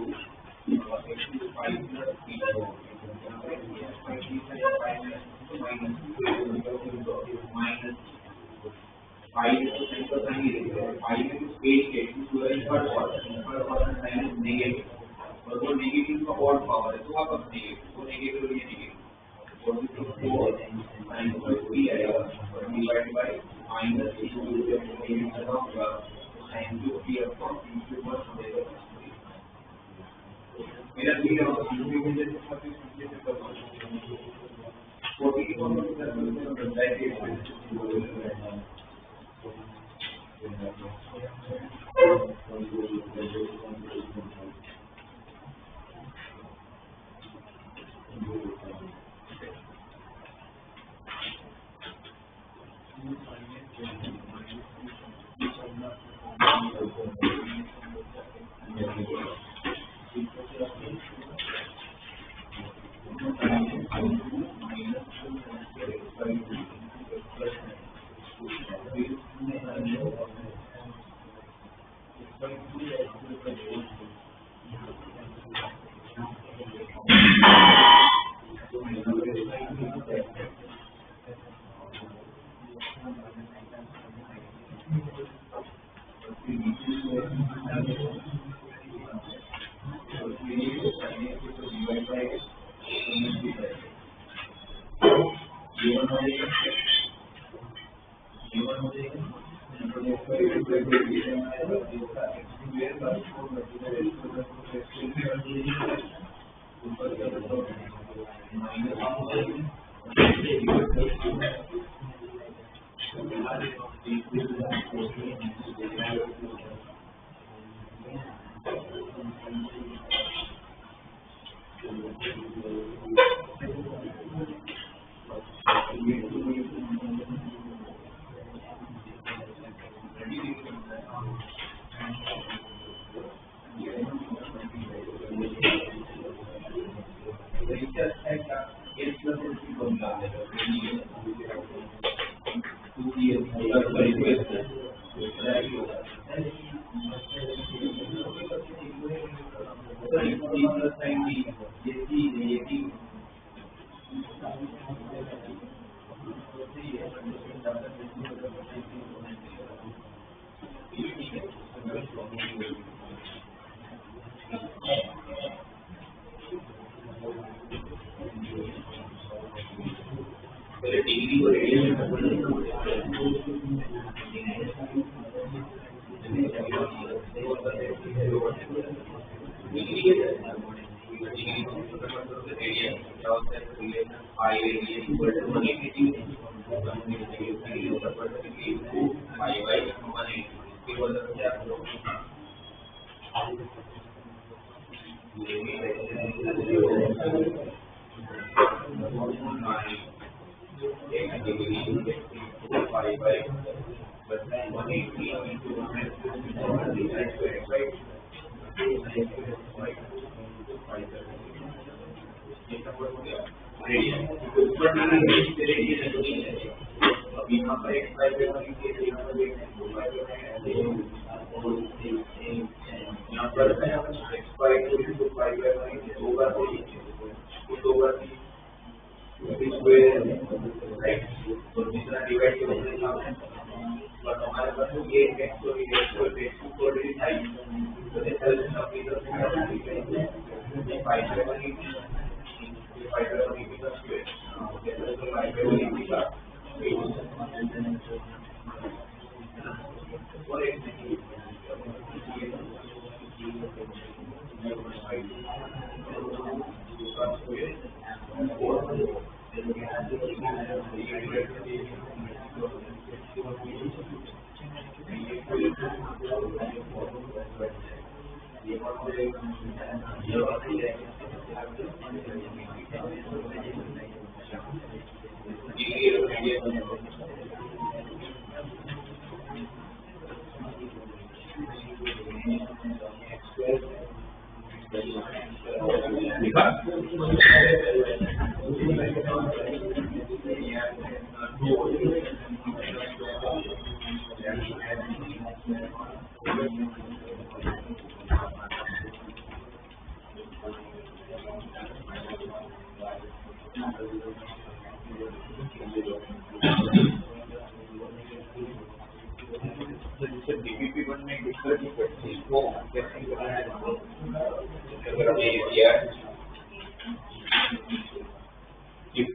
और x to 5 plus p minus 5 to center sign ही रहेगा, 5 में कुछ पेज के पूरा इनवर्ट वाला साइन नेगेटिव और वो नेगेटिव का ऑड पावर है तो वापस नेगेटिव, वो नेगेटिव और ये नेगेटिव, और तो 4 sin p आएगा और डिवाइड बाय माइनस नेगेटिव का होगा sin p अपॉन q पर होगा। मेरा ठीक है और q में जैसे सब कुछ से कर 40 को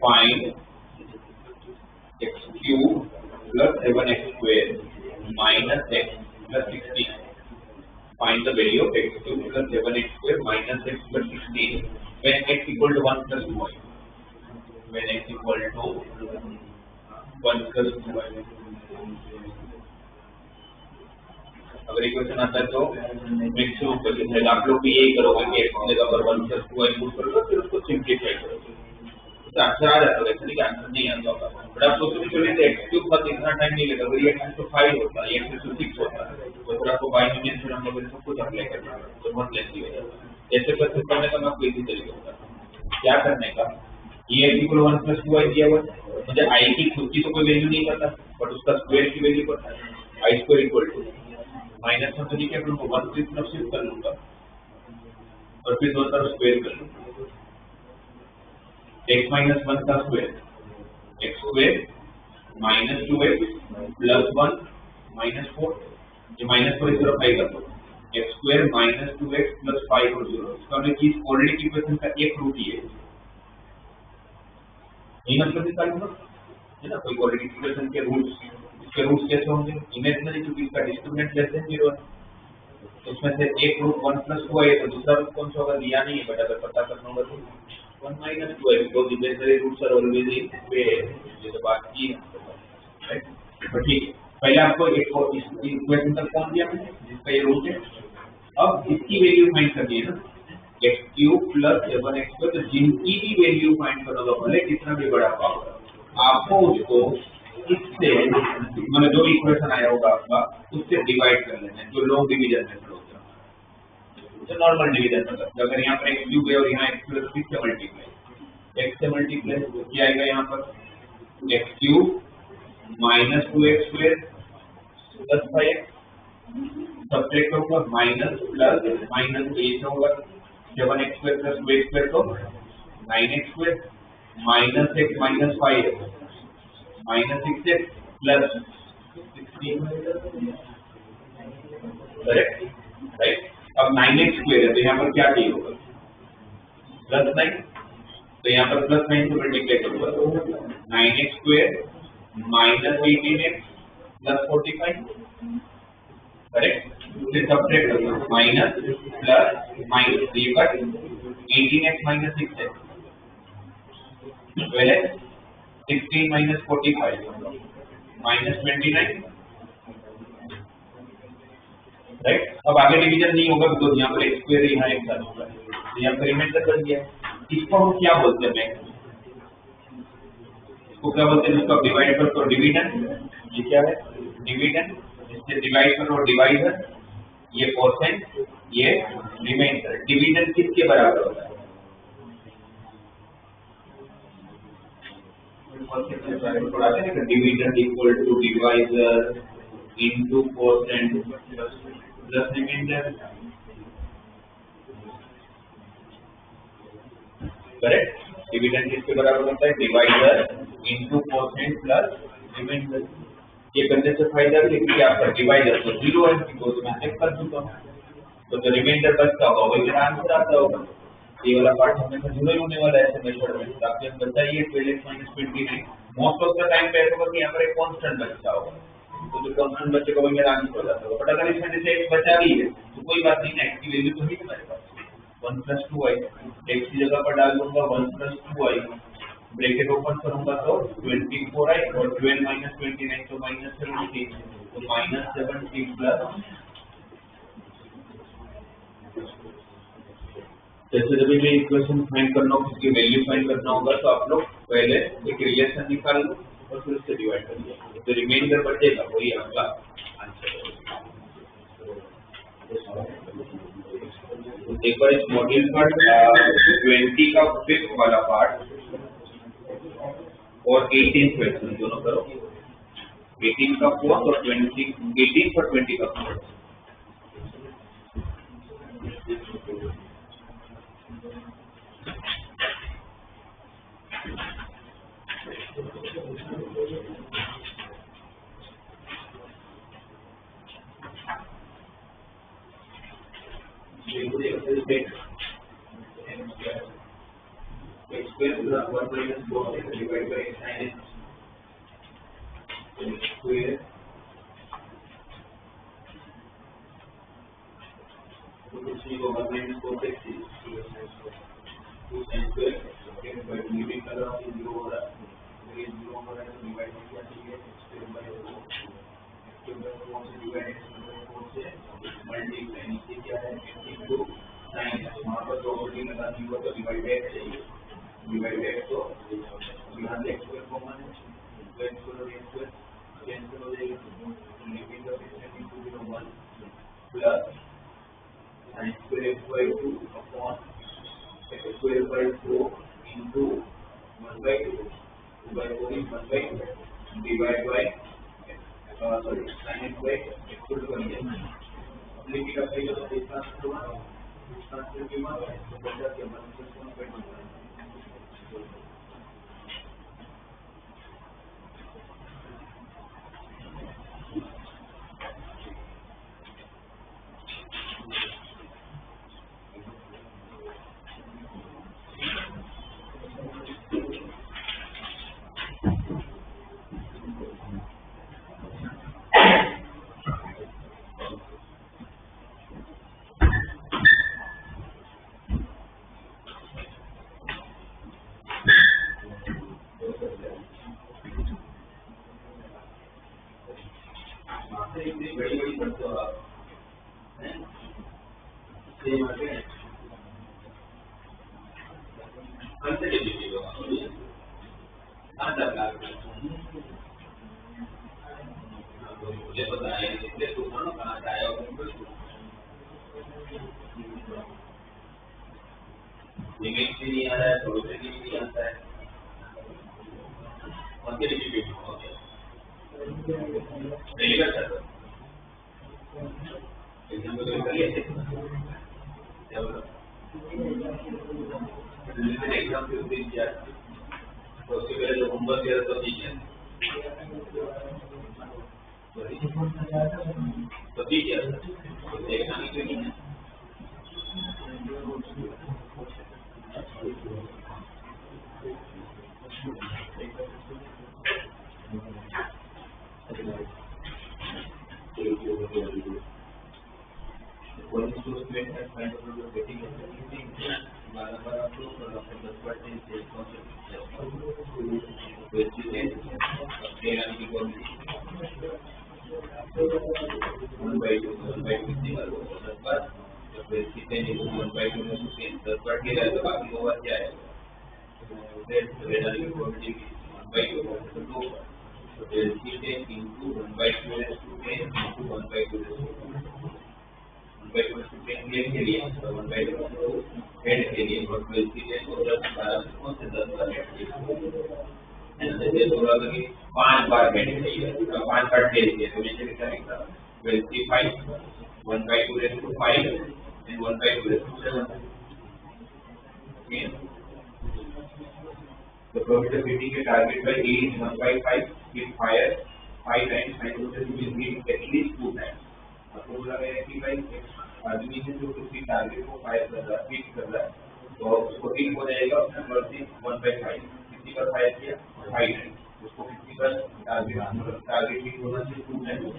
Find x cube plus 7x square minus x plus 16. Find the value of x cube plus 7x square minus x plus 16 when x equal to 1 plus 2y. When x equal to 1 plus 2y. अगर इक्वेशन आता है तो मैक्सिमम क्वेश्चन है आप लोग भी यही करोगे कि x की जगह पर 1 plus 2y पुट करोगे फिर उसको सिंप्लीफाई करोगे तो आंसर आ जाता है ऐसा नहीं कि आंसर नहीं आता होगा बट आप सोचो चलिए x क्यूब का इतना टाइम नहीं लेगा अगर ये x to 5 होता है x to 6 होता है तो फिर आपको बायनोमियल थ्योरम वगैरह सब कुछ अप्लाई करना है तो बहुत लेंथी हो जाता है ऐसे प्रोसेस करने का मैं आपको इजी तरीका बताता क्या करने का ये x इक्वल 1 plus 2y दिया हुआ है मुझे i की खुद की तो कोई वैल्यू नहीं पता बट उसका स्क्वायर की वैल्यू पता है i square equal to minus में तो नहीं क्या करूँगा 1 की तरफ शिफ्ट कर लूंगा और फिर दोनों तरफ स्क्वायर कर लूंगा x minus 1 का square x square minus 2x plus 1 minus 4 ये minus 4 इस तरफ आएगा तो x square minus 2x plus 5 और 0 इसका मतलब कि कोऑर्डिनेट इक्वेशन का एक रूट ही है ये मतलब निकालूंगा है ना कोई कोऑर्डिनेट इक्वेशन के रूट्स इसके रूट्स कैसे होंगे इमेजिनरी क्योंकि इसका डिस्क्रिमिनेंट लेस देन 0 है तो उसमें से एक रूट 1 + 2i है, तो दूसरा रूट कौन सा होगा, दिया नहीं है, बट अगर पता करना होगा तो 1 - 2i, because imaginary roots are always in pair, ये तो बात की है, राइट। तो ठीक है, पहले आपको एक इक्वेशन तक पहुंच गया जिसका ये रूट है। अब इसकी वैल्यू फाइंड करनी है ना, x³ + 7x², तो जिनकी भी वैल्यू फाइंड करोगे, भले कितना भी बड़ा पावर, आपको उसको इससे मतलब जो इक्वेशन आया होगा आपका उससे डिवाइड कर लेना है, जो लॉन्ग डिवीजन मेथड होता है, जो नॉर्मल डिवीजन मेथड। अगर यहाँ पर x³ है और यहाँ x² तो किससे मल्टीप्लाई, x से मल्टीप्लाई, तो क्या आएगा यहाँ पर x³ - 2x² + 5x, सब्ट्रैक्ट होगा माइनस प्लस माइनस, ये होगा 7x² + 2x² तो 9x² -x - 5x -6x + 16, correct, right. अब 9x² है तो यहाँ पर क्या चाहिए होगा, +9, तो यहाँ पर +9 से मल्टीप्लाई करूंगा, 9x² -18x + 45, करेक्ट। फिर सब्ट्रैक्ट करूंगा माइनस प्लस माइनस, ये कट 18x - 6x, पहले 16 - 45 -29, राइट। अब आगे डिवीजन नहीं होगा बिकॉज यहाँ पर x² यहाँ एक साथ होगा, तो यहाँ पर रिमाइंडर बन गया। इसको हम क्या बोलते हैं, इसको क्या बोलते हैं, इसको डिवाइड करो तो डिविजन, ये क्या है डिविजन, इससे डिवाइड करो डिवाइडर, ये परसेंट, ये रिमाइंडर। डिवीजन किसके बराबर होता है, division equal to divisor into percent plus remainder, correct. Division किसके बराबर होता है, divisor into percent plus remainder. ये करने से फायदा भी है कि आपका डिवाइजर तो 0 है, बिकॉज मैं चेक कर चुका हूँ, तो जो रिमाइंडर बचता होगा वही मेरा आंसर आता होगा। ये वाला पार्ट हमेशा 0 ही होने वाला है ऐसे मेथड में, तो आपके बताइए 12x - 29, most of the time पे ऐसा होगा कि यहाँ पर एक कांस्टेंट बचता होगा, तो जो कांस्टेंट बचेगा वही मेरा आंसर हो जाता होगा। बट अगर इसमें जैसे एक बचा भी है तो कोई बात नहीं, x की वैल्यू तो नहीं हमारे पास 1 + 2i, x की जगह पर डाल दूंगा 1 + 2i, ब्रैकेट ओपन करूंगा तो 24i और 12 - 29 तो -70, तो -70 प्लस, जैसे जब भी इक्वेशन फाइंड करना हो, उसकी वैल्यू फाइंड करना होगा, तो आप लोग पहले एक रिलेशन निकाल लो और फिर उससे डिवाइड कर लो, तो रिमाइंडर बचेगा वही आपका आंसर होगा। तो एक बार इस मॉड्यूल पार्ट 20 का 5th वाला पार्ट और 18 क्वेश्चन दोनों करो, 18 का 4th और 20, 18 और 20 का 4th। मुझे पता है इसलिए तू मानो कहाँ से आया हो लिमिट भी नहीं आ रहा है, थोड़े भी नहीं आता है। कौन सी डिस्ट्रीब्यूट हो गया डिलीवर कर दो एग्जाम को कर लिए थे एग्जाम के दिन किया तो उसके पहले जो होमवर्क दिया तो ठीक है तो ठीक है तो देखना नहीं क्यों नहीं है पांच बार हेड चाहिए पांच बार टेल चाहिए तो नीचे लिखा रहेगा 25 1/2 raised to 5 and 1/2 raised to 7 okay the profitability के target by A is 1/5 if higher 5 times sin will be at least 2 times आपको बोला गया है कि भाई आदमी ने जो किसी टारगेट को फायर कर रहा है हिट कर रहा है तो उसको हिट हो जाएगा उसने वर्ती 1/5 किसी पर फायर किया 5 टाइम्स उसको किसी पर टारगेट हिट होना चाहिए 2 टाइम्स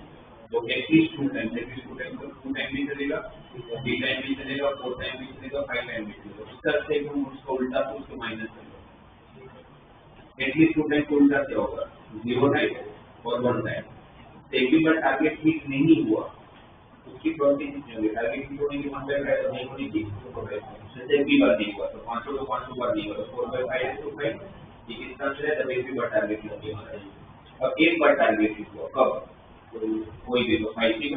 तो एटलीस्ट 2 टाइम्स एटलीस्ट 2 टाइम्स तो 2 टाइम भी चलेगा 3 टाइम भी चलेगा 4 टाइम भी चलेगा 5 टाइम भी चलेगा उस तरह से हम उसको उल्टा तो उसको माइनस करेंगे एटलीस्ट 2 टाइम उल्टा क्या होगा 0 टाइम और 1 टाइम एक भी बार टारगेट हिट नहीं हुआ उसकी प्रॉपर्टी नहीं होगी टारगेट हिट होने की 1/5 नहीं होनी चाहिए जैसे एक भी बार नहीं हुआ तो 500 तो 500 बार नहीं हुआ तो 4/5 तो 5 ये किस तरह से है तब एक भी बार टारगेट हिट होगी हमारा अब एक बार टारगेट हिट हुआ कब कोई भी तो 5 की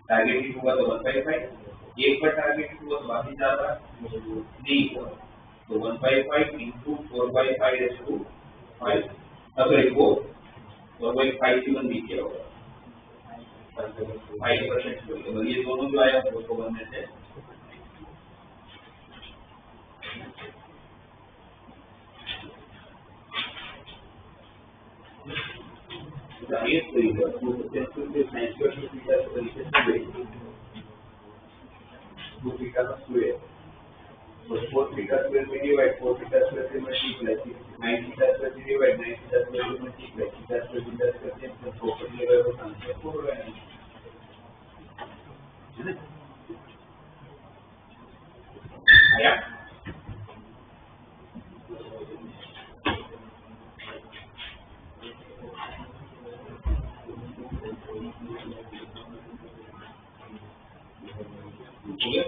टारगेट हिट हुआ तो 1/5 एक बार टारगेट हिट हुआ तो बाकी 4 बार नहीं हुआ तो 1/5 into 4/5 is to 5 sorry 4/5 की बन नीचे होगा 5% बोलिए ये दोनों जो आया उसको बनने से the highest figure to successful science question theta solution to theta square so 4 theta square we divide 4 theta square we multiply 9 theta square we divide 9 theta square we multiply theta square theta square then the property level of answer 4 है आया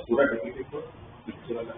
पूरा डेफिनेट को पीछे वाला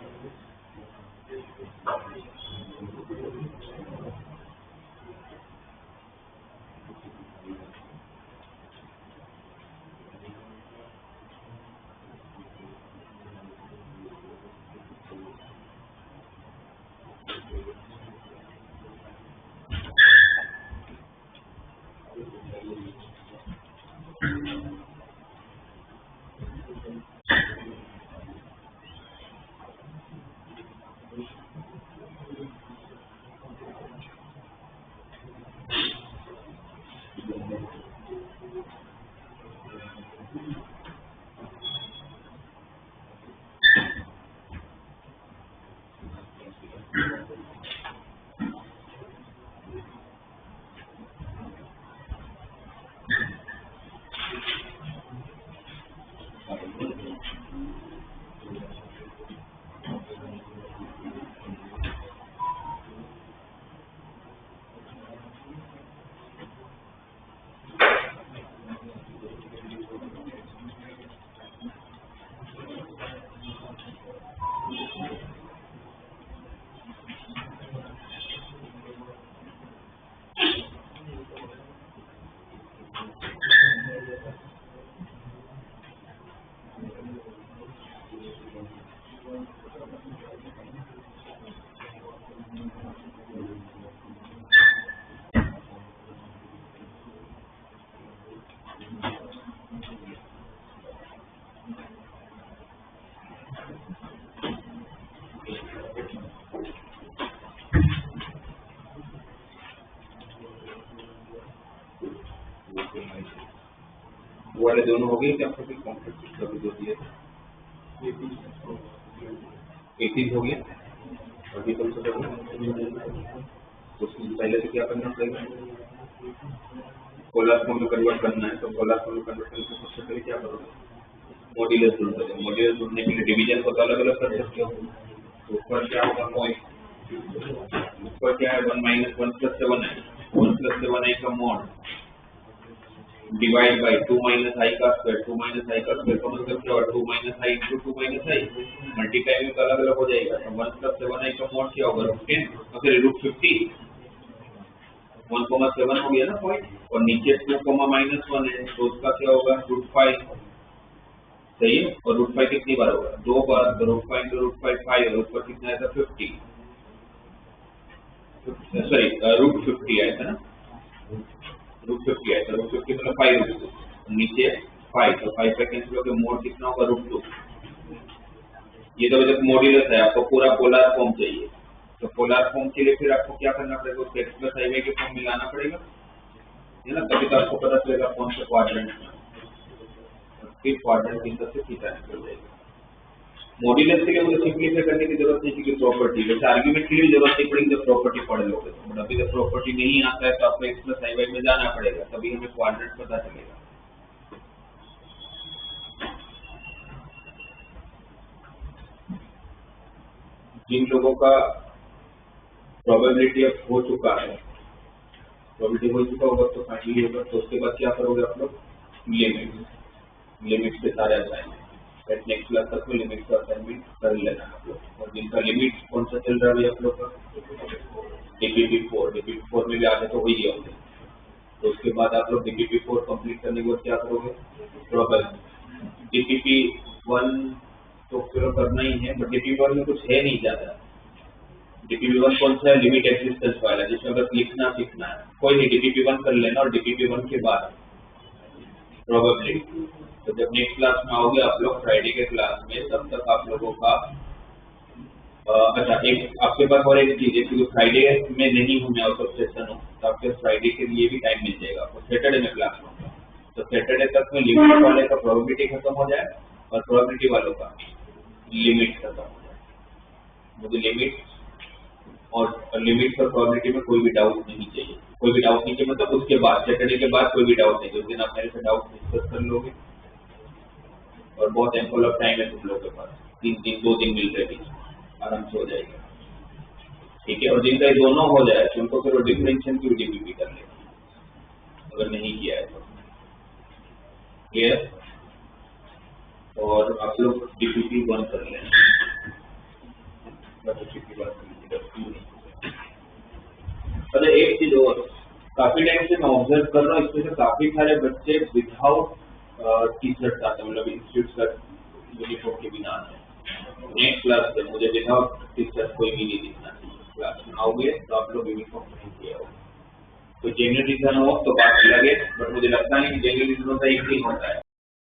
वाले दोनों हो गए क्या आपको कॉम्प्लेक्स कभी दो दिए 18 हो गया अभी कौन सा तो पहले से क्या करना पड़ेगा पोलर फॉर्म में कन्वर्ट करना है तो पोलर फॉर्म में कन्वर्ट करने से सबसे पहले क्या करोगे मॉड्यूलस ढूंढोगे मॉड्यूलस ढूंढने के लिए डिवीजन को तो अलग अलग कर सकते हो तो ऊपर क्या होगा पॉइंट ऊपर क्या है 1 - 1 + 7 है 1 + 7 का मॉड डिवाइड बाय 2 - i का स्क्वायर 2 - i का स्क्वायर का मतलब क्या होगा 2 - i × 2 - i मल्टीप्लाई में तो अलग अलग हो जाएगा तो 1 + 7i का मॉड क्या होगा √10 और फिर √50 1,7 हो गया ना पॉइंट और नीचे 2, -1 है तो उसका क्या होगा √5 सही है और √5 कितनी बार होगा 2 बार तो √5 × √5 5 और ऊपर कितना आया था 50 सॉरी √50 आया था ना √50 आया था √50 मतलब 5 नीचे 5 तो 5 का कैंसिल होकर मोड कितना होगा √2 ये तो जब मॉड्यूलस है आपको पूरा पोलर फॉर्म चाहिए तो पोलर फॉर्म के लिए फिर आपको क्या करना पड़ेगा उसको x + i के फॉर्म में लाना पड़ेगा है ना तभी तो आपको पता चलेगा कौन सा क्वाड्रेंट में फिर क्वाड्रेंट की तरफ से थीटा निकल जाएगा मॉड्यूलस के लिए मुझे सिंपलीफाई करने की जरूरत नहीं क्योंकि प्रॉपर्टी वैसे आर्ग्यूमेंट के लिए जरूरत नहीं पड़ेगी जब प्रॉपर्टी पढ़ लोगे बट अभी जब प्रॉपर्टी नहीं आता है तो आपको x + i में जाना पड़ेगा तभी हमें क्वाड्रेंट पता चलेगा जिन लोगों का प्रोबेबिलिटी अब हो चुका है प्रोबेबिलिटी हो चुका होगा तो फाइनली होगा तो उसके बाद क्या करोगे आप लोग लिमिट्स के सारे असाइनमेंट नेक्स्ट क्लास तक में लिमिट्स का असाइनमेंट कर लेना आप लोग और जिनका लिमिट कौन सा चल रहा है आप लोग का DPP4 में भी आगे तो वही होंगे तो उसके बाद आप लोग DPP4 कंप्लीट करने के बाद क्या करोगे प्रोबेबिलिटी DPP1 तो फिर करना ही है बट DPP1 में कुछ है नहीं ज्यादा DPP1 कौन सा है लिमिट एक्सिस्टेंस वाला जिसमें बस लिखना सीखना है कोई नहीं DPP1 कर लेना और DPP1 के बाद प्रोबेबिलिटी तो जब नेक्स्ट क्लास में आओगे आप लोग फ्राइडे के क्लास में तब तक आप लोगों का अच्छा एक आपके पास और एक चीज है क्योंकि फ्राइडे में नहीं हूँ मैं आउट ऑफ सेशन हूँ तो आपके फ्राइडे के लिए भी टाइम मिल जाएगा आपको सैटरडे में क्लास होगा तो सैटरडे तक में लिमिट वाले का प्रोबेबिलिटी खत्म हो जाए और प्रोबेबिलिटी वालों का लिमिट खत्म हो जाए मुझे लिमिट और लिमिट और प्रोबेबिलिटी में कोई भी डाउट नहीं चाहिए कोई भी डाउट नहीं चाहिए मतलब उसके बाद सैटरडे के बाद कोई भी डाउट नहीं उस दिन आप मेरे से डाउट डिस्कस कर लोगे और बहुत एम्पल ऑफ टाइम है तुम लोगों के पास 2 दिन मिल रहे आराम से हो जाएगा ठीक है और जिनका दोनों हो जाए तो उनको फिर डिफरेंशियल की DPP कर लेगा अगर नहीं किया है तो क्लियर और आप लोग DPP1 कर लेना अच्छा एक चीज और काफी टाइम से मैं ऑब्जर्व कर रहा हूँ इसमें से काफी सारे बच्चे विदाउट टी-शर्ट आते हैं मतलब इंस्टीट्यूट का यूनिफॉर्म के बिना आते हैं नेक्स्ट क्लास से मुझे विदाउट टी-शर्ट कोई भी नहीं दिखना चाहिए क्लास में आओगे तो आप लोग यूनिफॉर्म नहीं किया होगा तो जेन्युइन रीजन हो तो बात अलग है बट मुझे लगता नहीं कि जेन्युइन रीजन होता है एक ही होता है